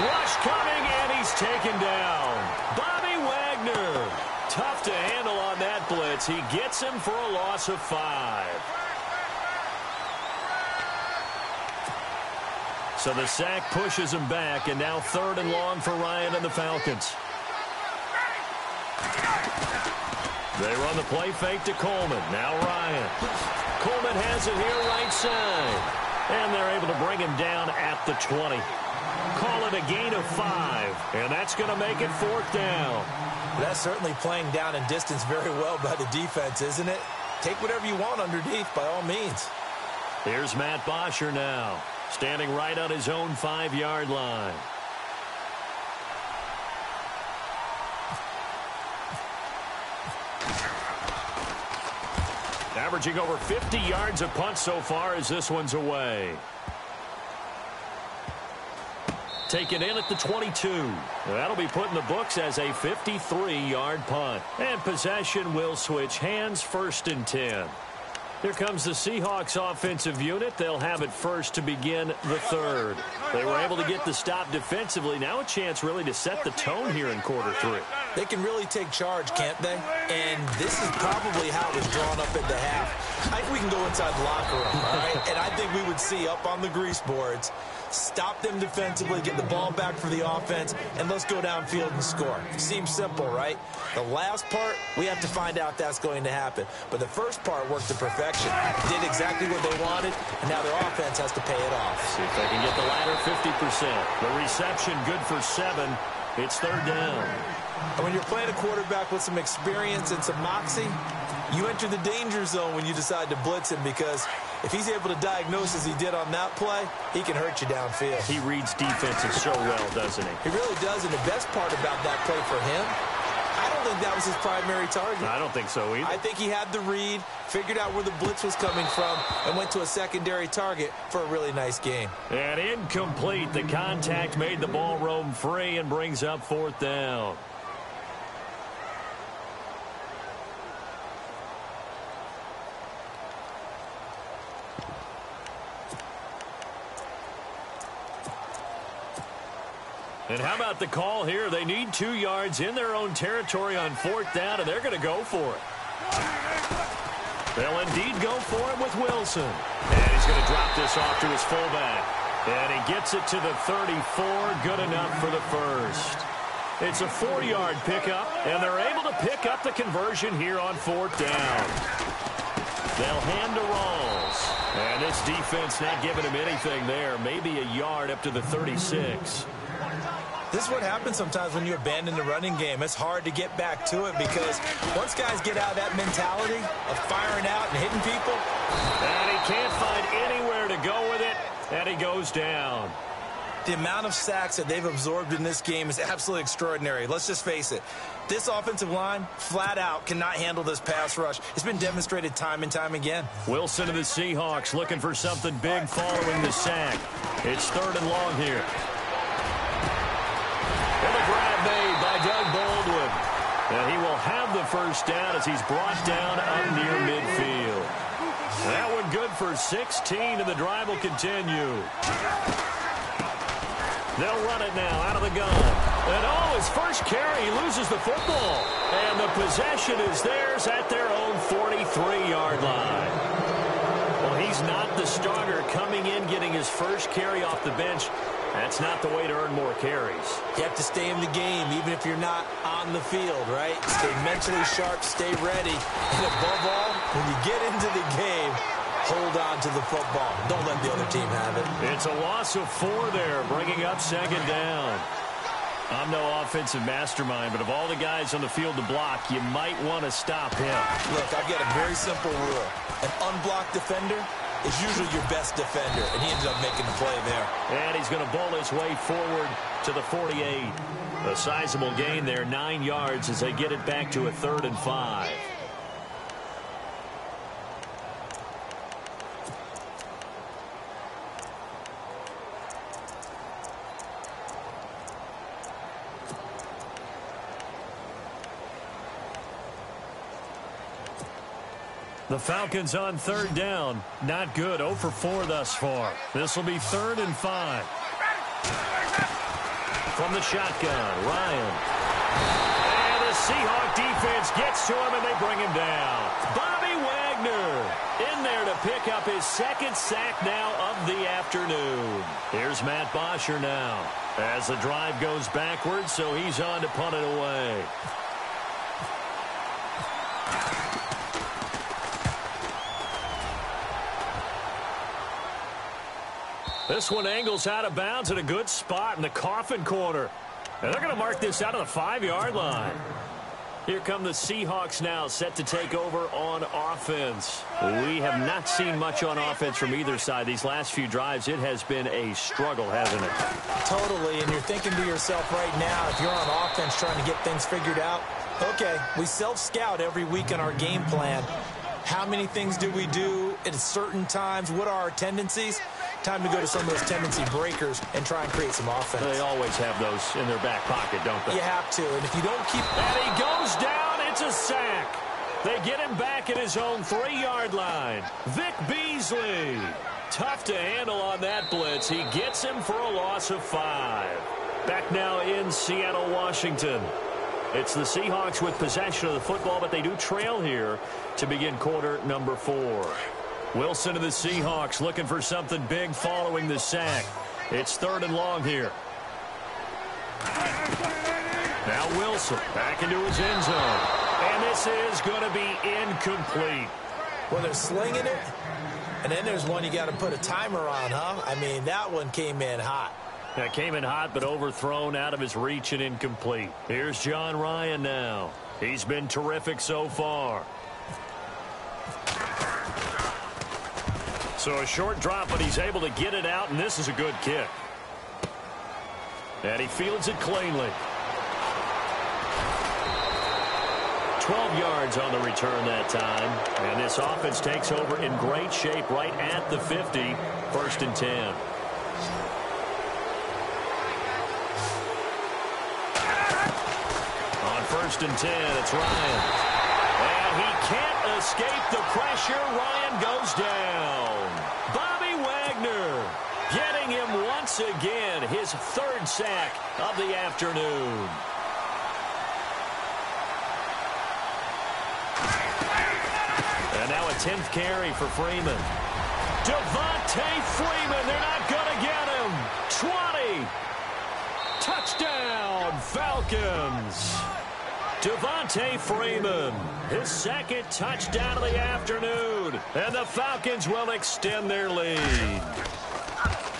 Rush coming, and he's taken down. Bobby Wagner. Tough to handle on that blitz. He gets him for a loss of 5. So the sack pushes him back, and now 3rd and long for Ryan and the Falcons. They run the play fake to Coleman. Now Ryan. Coleman has it here right side. And they're able to bring him down at the 20. Call it a gain of 5, and that's going to make it 4th down. That's certainly playing down in distance very well by the defense, isn't it? Take whatever you want underneath, by all means. Here's Matt Bosher now, standing right on his own 5-yard line. Averaging over 50 yards a punt so far as this one's away. Taken in at the 22. That'll be put in the books as a 53-yard punt. And possession will switch hands, 1st and 10. Here comes the Seahawks offensive unit. They'll have it first to begin the 3rd. They were able to get the stop defensively. Now a chance really to set the tone here in quarter 3. They can really take charge, can't they? And this is probably how it was drawn up at the half. I think we can go inside the locker room, all right? And I think we would see up on the grease boards, stop them defensively, get the ball back for the offense, and let's go downfield and score. Seems simple, right? The last part, we have to find out that's going to happen. But the first part worked to perfection. Did exactly what they wanted, and now their offense has to pay it off. See if they can get the latter 50%. The reception good for 7. It's 3rd down. And when you're playing a quarterback with some experience and some moxie, you enter the danger zone when you decide to blitz him because if he's able to diagnose as he did on that play, he can hurt you downfield. He reads defenses so well, doesn't he? He really does, and the best part about that play for him, I don't think that was his primary target. I don't think so either. I think he had the read, figured out where the blitz was coming from, and went to a secondary target for a really nice game. And incomplete. The contact made the ball roam free and brings up 4th down. And how about the call here? They need 2 yards in their own territory on 4th down, and they're going to go for it. They'll indeed go for it with Wilson. And he's going to drop this off to his fullback. And he gets it to the 34. Good enough for the first. It's a 4-yard pickup, and they're able to pick up the conversion here on 4th down. They'll hand to Rawls. And this defense not giving him anything there. Maybe a yard up to the 36. This is what happens sometimes when you abandon the running game. It's hard to get back to it because once guys get out of that mentality of firing out and hitting people. And he can't find anywhere to go with it, and he goes down. The amount of sacks that they've absorbed in this game is absolutely extraordinary. Let's just face it. This offensive line, flat out, cannot handle this pass rush. It's been demonstrated time and time again. Wilson of the Seahawks looking for something big following the sack. It's 3rd and long here. And the grab made by Doug Baldwin. And he will have the first down as he's brought down up near midfield. That one good for 16, and the drive will continue. They'll run it now out of the gun. And his first carry, he loses the football. And the possession is theirs at their own 43-yard line. Well, he's not the starter coming in, getting his first carry off the bench. That's not the way to earn more carries. You have to stay in the game, even if you're not on the field, right? Stay mentally sharp, stay ready. And above all, when you get into the game, hold on to the football. Don't let the other team have it. It's a loss of 4 there, bringing up 2nd down. I'm no offensive mastermind, but of all the guys on the field to block, you might want to stop him. Look, I've got a very simple rule. An unblocked defender is usually your best defender, and he ended up making the play there. And he's going to bowl his way forward to the 48. A sizable gain there, 9 yards as they get it back to a 3rd and 5. The Falcons on 3rd down. Not good. 0 for 4 thus far. This will be 3rd and 5. From the shotgun, Ryan. And the Seahawk defense gets to him, and they bring him down. Bobby Wagner in there to pick up his 2nd sack now of the afternoon. Here's Matt Bosher now as the drive goes backwards, so he's on to punt it away. This one angles out of bounds at a good spot in the coffin corner. And they're going to mark this out of the 5-yard line. Here come the Seahawks now, set to take over on offense. We have not seen much on offense from either side. These last few drives, it has been a struggle, hasn't it? Totally, and you're thinking to yourself right now, if you're on offense trying to get things figured out, okay, we self-scout every week in our game plan. How many things do we do at certain times? What are our tendencies? Time to go to some of those tendency breakers and try and create some offense. They always have those in their back pocket, don't they? You have to, and if you don't keep... And he goes down, it's a sack. They get him back at his own 3-yard line. Vic Beasley. Tough to handle on that blitz. He gets him for a loss of 5. Back now in Seattle, Washington. It's the Seahawks with possession of the football, but they do trail here to begin quarter number 4. Wilson of the Seahawks looking for something big following the sack. It's 3rd and long here. Now Wilson back into his end zone. And this is going to be incomplete. Well, they're slinging it, and then there's one you got to put a timer on, huh? I mean, that one came in hot. That came in hot, but overthrown out of his reach and incomplete. Here's John Ryan now. He's been terrific so far. So a short drop, but he's able to get it out, and this is a good kick. And he fields it cleanly. 12 yards on the return that time. And this offense takes over in great shape right at the 50. 1st and 10. On 1st and 10, it's Ryan. And he can't escape the pressure. Ryan goes down. Bobby Wagner getting him once again, his 3rd sack of the afternoon. And now a 10th carry for Freeman. Devontae Freeman, they're not going to get him. 20. Touchdown, Falcons. Devontae Freeman, his second touchdown of the afternoon. And the Falcons will extend their lead.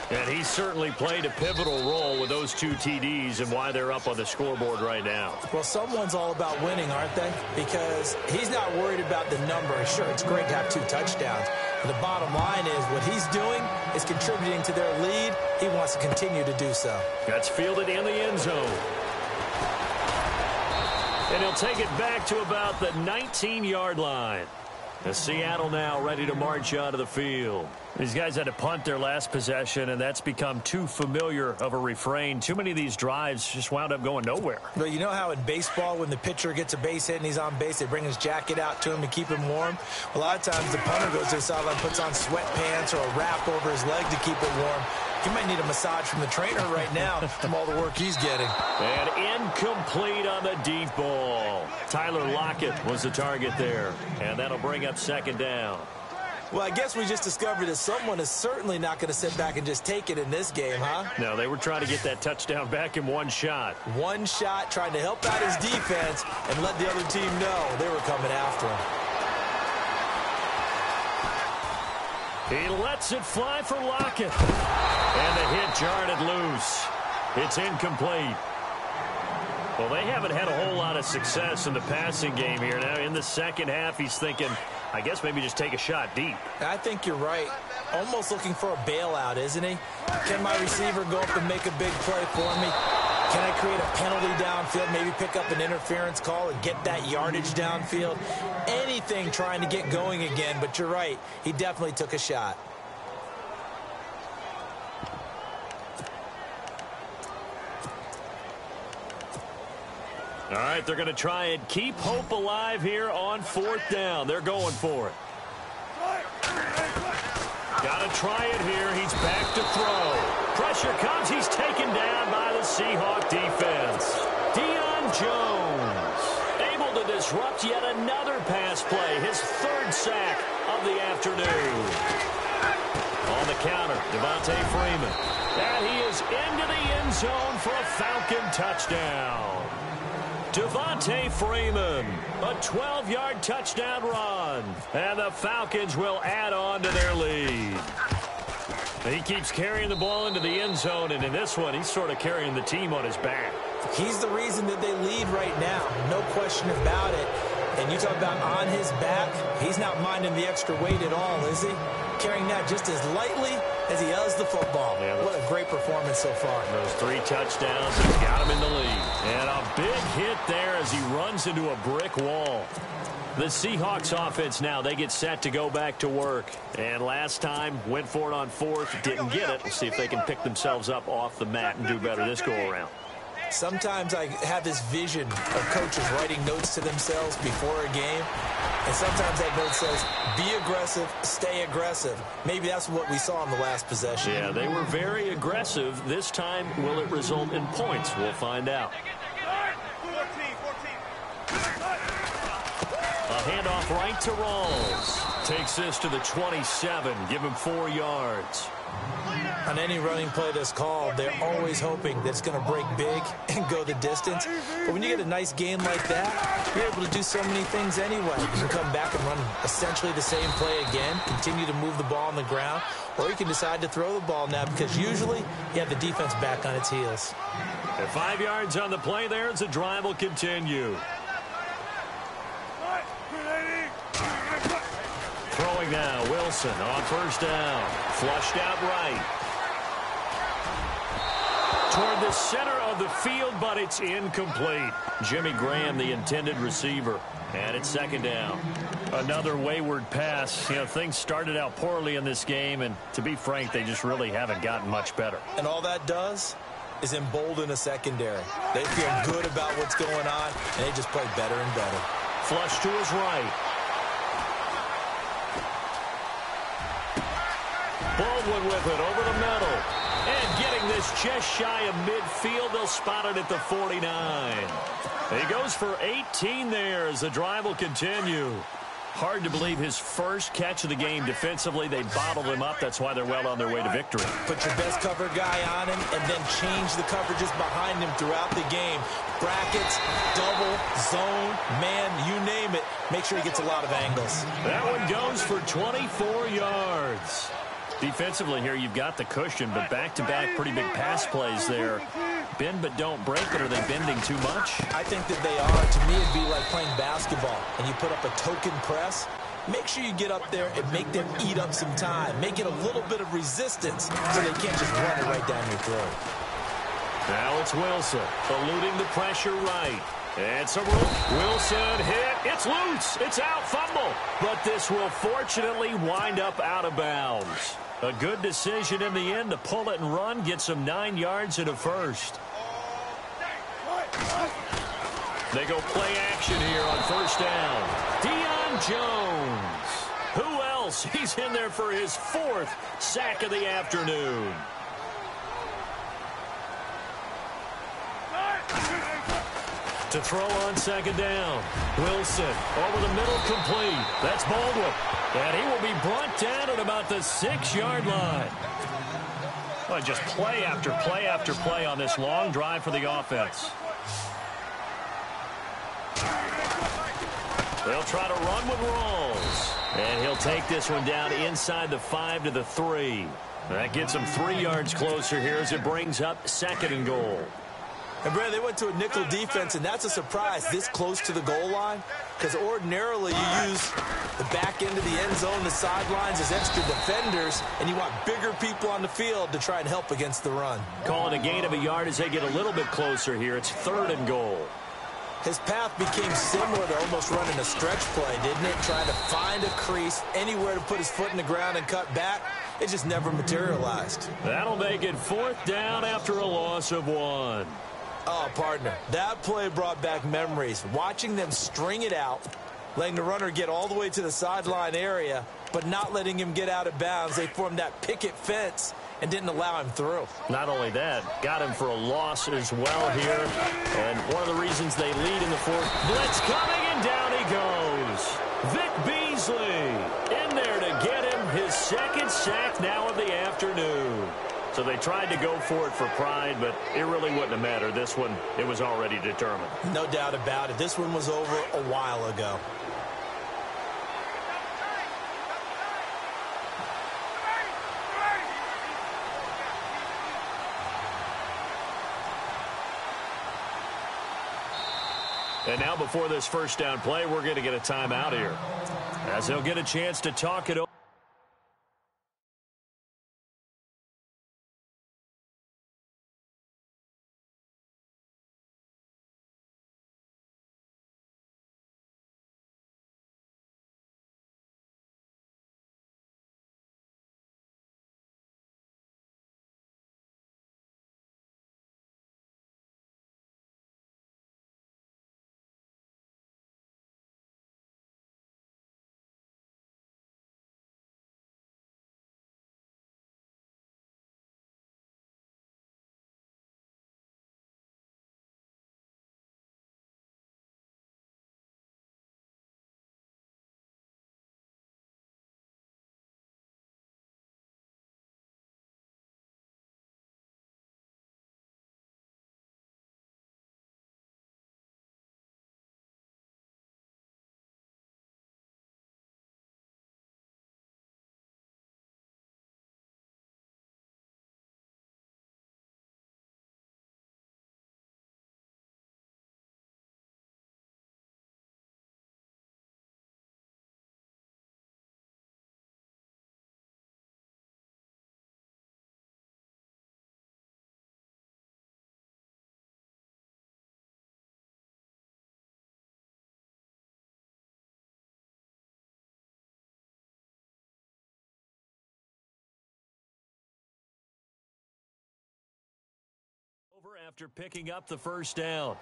And he certainly played a pivotal role with those 2 TDs and why they're up on the scoreboard right now. Well, someone's all about winning, aren't they? Because he's not worried about the number. Sure, it's great to have 2 touchdowns. But the bottom line is what he's doing is contributing to their lead. He wants to continue to do so. That's fielded in the end zone. And he'll take it back to about the 19-yard line. As Seattle now ready to march onto the field. These guys had to punt their last possession, and that's become too familiar of a refrain. Too many of these drives just wound up going nowhere. But you know how in baseball, when the pitcher gets a base hit and he's on base, they bring his jacket out to him to keep him warm? A lot of times the punter goes to the sideline, puts on sweatpants or a wrap over his leg to keep it warm. He might need a massage from the trainer right now from all the work he's getting. And incomplete on the deep ball. Tyler Lockett was the target there. And that'll bring up second down. Well, I guess we just discovered that someone is certainly not going to sit back and just take it in this game, huh? No, they were trying to get that touchdown back in one shot. One shot, trying to help out his defense and let the other team know they were coming after him. He lets it fly for Lockett. And the hit jarred it loose. It's incomplete. Well, they haven't had a whole lot of success in the passing game here. Now, in the second half, he's thinking, I guess maybe just take a shot deep. I think you're right. Almost looking for a bailout, isn't he? Can my receiver go up and make a big play for me? Can I create a penalty downfield, maybe pick up an interference call and get that yardage downfield? Anything trying to get going again, but you're right. He definitely took a shot. All right, they're going to try and keep hope alive here on 4th down. They're going for it. Got to try it here. He's back to throw. Pressure comes. He's taken down by the Seahawk defense. Deion Jones able to disrupt yet another pass play. His 3rd sack of the afternoon. On the counter, Devontae Freeman. And he is into the end zone for a Falcon touchdown. Devontae Freeman, a 12-yard touchdown run. And the Falcons will add on to their lead. He keeps carrying the ball into the end zone, and in this one, he's sort of carrying the team on his back. He's the reason that they lead right now. No question about it. And you talk about on his back, he's not minding the extra weight at all, is he? Carrying that just as lightly as he does the football. Yeah, what a great performance so far. Those 3 touchdowns have got him in the lead. And a big hit there as he runs into a brick wall. The Seahawks offense now, they get set to go back to work. And last time, went for it on 4th, didn't get it. We'll see if they can pick themselves up off the mat and do better this go-around. Sometimes I have this vision of coaches writing notes to themselves before a game. And sometimes that note says, be aggressive, stay aggressive. Maybe that's what we saw in the last possession. Yeah, they were very aggressive. This time, will it result in points? We'll find out. A handoff right to Rawls. Takes this to the 27. Give him 4 yards. On any running play that's called, they're always hoping that it's going to break big and go the distance. But when you get a nice game like that, you're able to do so many things anyway. You can come back and run essentially the same play again, continue to move the ball on the ground, or you can decide to throw the ball now because usually you have the defense back on its heels. At 5 yards on the play there as the drive will continue. Throwing now, Wilson on 1st down. Flushed out right. Toward the center of the field, but it's incomplete. Jimmy Graham, the intended receiver. And it's 2nd down. Another wayward pass. You know, things started out poorly in this game, and to be frank, they just really haven't gotten much better. And all that does is embolden a secondary. They feel good about what's going on, and they just play better and better. Flush to his right. Baldwin with it over the middle. And getting this just shy of midfield. They'll spot it at the 49. He goes for 18 there as the drive will continue. Hard to believe his first catch of the game defensively. They bottled him up. That's why they're well on their way to victory. Put your best cover guy on him and then change the coverages behind him throughout the game. Brackets, double, zone, man, you name it. Make sure he gets a lot of angles. That one goes for 24 yards. Defensively here, you've got the cushion, but back-to-back pretty big pass plays there. Bend but don't break, but are they bending too much? I think that they are. To me, it'd be like playing basketball, and you put up a token press. Make sure you get up there and make them eat up some time. Make it a little bit of resistance so they can't just run it right down your throat. Now it's Wilson, eluding the pressure right. It's a rope. Wilson hit. It's loose. It's out. Fumble. But this will fortunately wind up out of bounds. A good decision in the end to pull it and run. Get some 9 yards and a first. They go play action here on first down. Deion Jones. Who else? He's in there for his 4th sack of the afternoon. To throw on second down. Wilson over the middle, complete. That's Baldwin. And he will be brought down at about the 6-yard line. Well, just play after play after play on this long drive for the offense. They'll try to run with Rawls. And he'll take this one down inside the 5 to the 3. That gets him 3 yards closer here as it brings up 2nd and goal. And, Brad, they went to a nickel defense, and that's a surprise this close to the goal line, because ordinarily you use the back end of the end zone, the sidelines as extra defenders, and you want bigger people on the field to try and help against the run. Calling a gain of a yard as they get a little bit closer here. It's 3rd and goal. His path became similar to almost running a stretch play, didn't it? Trying to find a crease, anywhere to put his foot in the ground and cut back. It just never materialized. That'll make it 4th down after a loss of 1. Oh, partner, that play brought back memories. Watching them string it out, letting the runner get all the way to the sideline area, but not letting him get out of bounds. They formed that picket fence and didn't allow him through. Not only that, got him for a loss as well here. And one of the reasons they lead in the 4th. Blitz coming, and down he goes. Vic Beasley in there to get him his 2nd sack now of the afternoon. So they tried to go for it for pride, but it really wouldn't have mattered. This one, it was already determined. No doubt about it. This one was over a while ago. And now before this first down play, we're going to get a timeout here, as they'll get a chance to talk it over. Over after picking up the first down.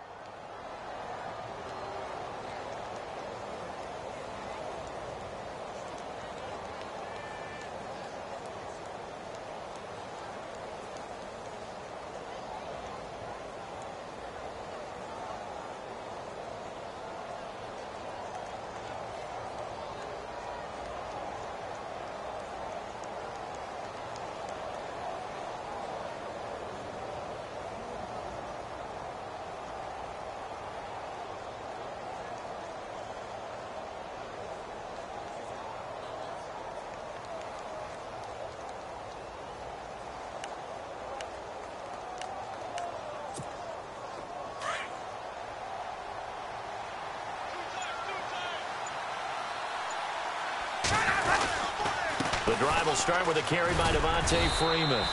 The drive will start with a carry by Devontae Freeman.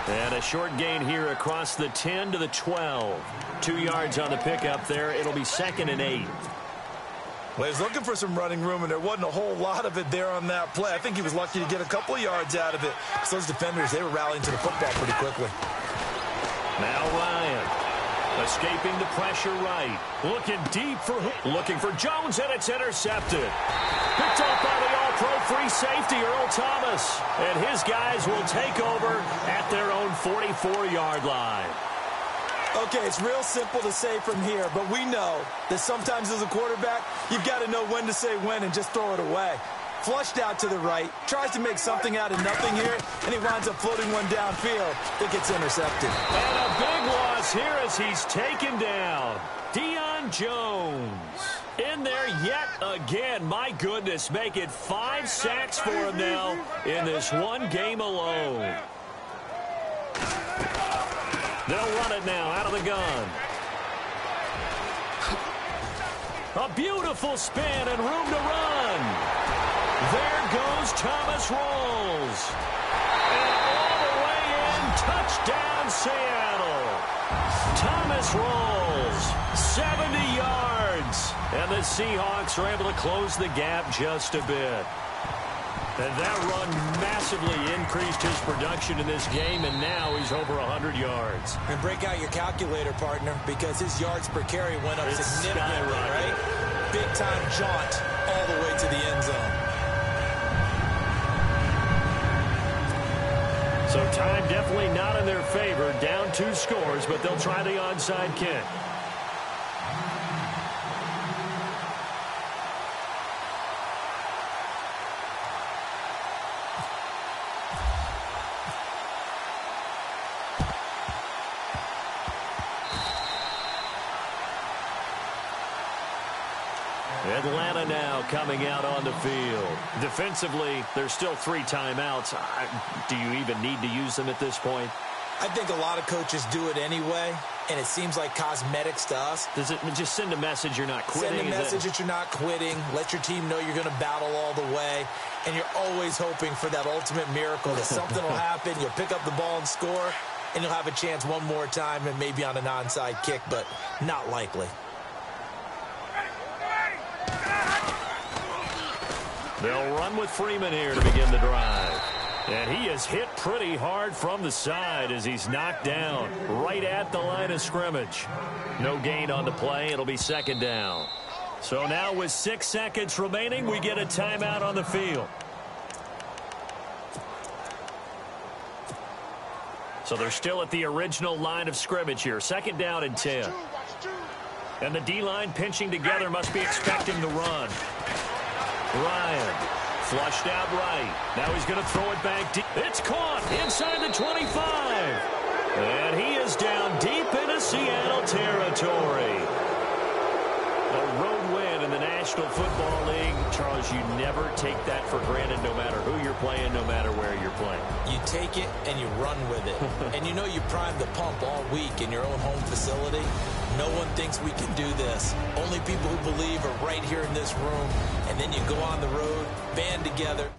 And a short gain here across the 10 to the 12. 2 yards on the pickup there. It'll be 2nd and 8. Well, he was looking for some running room, and there wasn't a whole lot of it there on that play. I think he was lucky to get a couple of yards out of it. Because those defenders, they were rallying to the football pretty quickly. Now Ryan. Escaping the pressure right. Looking deep looking for Jones, and it's intercepted. Picked off by the all-pro free safety, Earl Thomas. And his guys will take over at their own 44-yard line. Okay, it's real simple to say from here, but we know that sometimes as a quarterback, you've got to know when to say when and just throw it away. Flushed out to the right, tries to make something out of nothing here, and he winds up floating one downfield. It gets intercepted. And a big loss here as he's taken down. Deion Jones in there yet again. My goodness, make it 5 sacks for him now in this one game alone. They'll run it now out of the gun. A beautiful spin and room to run. There goes Thomas Rolls. And all the way in, touchdown Seattle. Thomas Rolls, 70 yards. And the Seahawks are able to close the gap just a bit. And that run massively increased his production in this game, and now he's over 100 yards. And break out your calculator, partner, because his yards per carry went up significantly, right? Big-time jaunt all the way to the end zone. So time definitely not in their favor. Down 2 scores, but they'll try the onside kick. Atlanta now coming out on the field. Defensively, there's still 3 timeouts. Do you even need to use them at this point? I think a lot of coaches do it anyway, and it seems like cosmetics to us. Does it just send a message you're not quitting? Send a message that you're not quitting. Let your team know you're going to battle all the way, and you're always hoping for that ultimate miracle that something will happen, you'll pick up the ball and score, and you'll have a chance one more time and maybe on an onside kick, but not likely. They'll run with Freeman here to begin the drive. And he is hit pretty hard from the side as he's knocked down right at the line of scrimmage. No gain on the play. It'll be 2nd down. So now with 6 seconds remaining, we get a timeout on the field. So they're still at the original line of scrimmage here. 2nd down and 10. And the D-line pinching together, must be expecting the run. Ryan flushed out right. Now he's going to throw it back deep. It's caught inside the 25. And he is down deep into Seattle territory. A road win in the National Football League. Charles, you never take that for granted no matter who you're playing, no matter where you're playing. You take it and you run with it. And you know you primed the pump all week in your own home facility. No one thinks we can do this. Only people who believe are right here in this room. And then you go on the road, band together.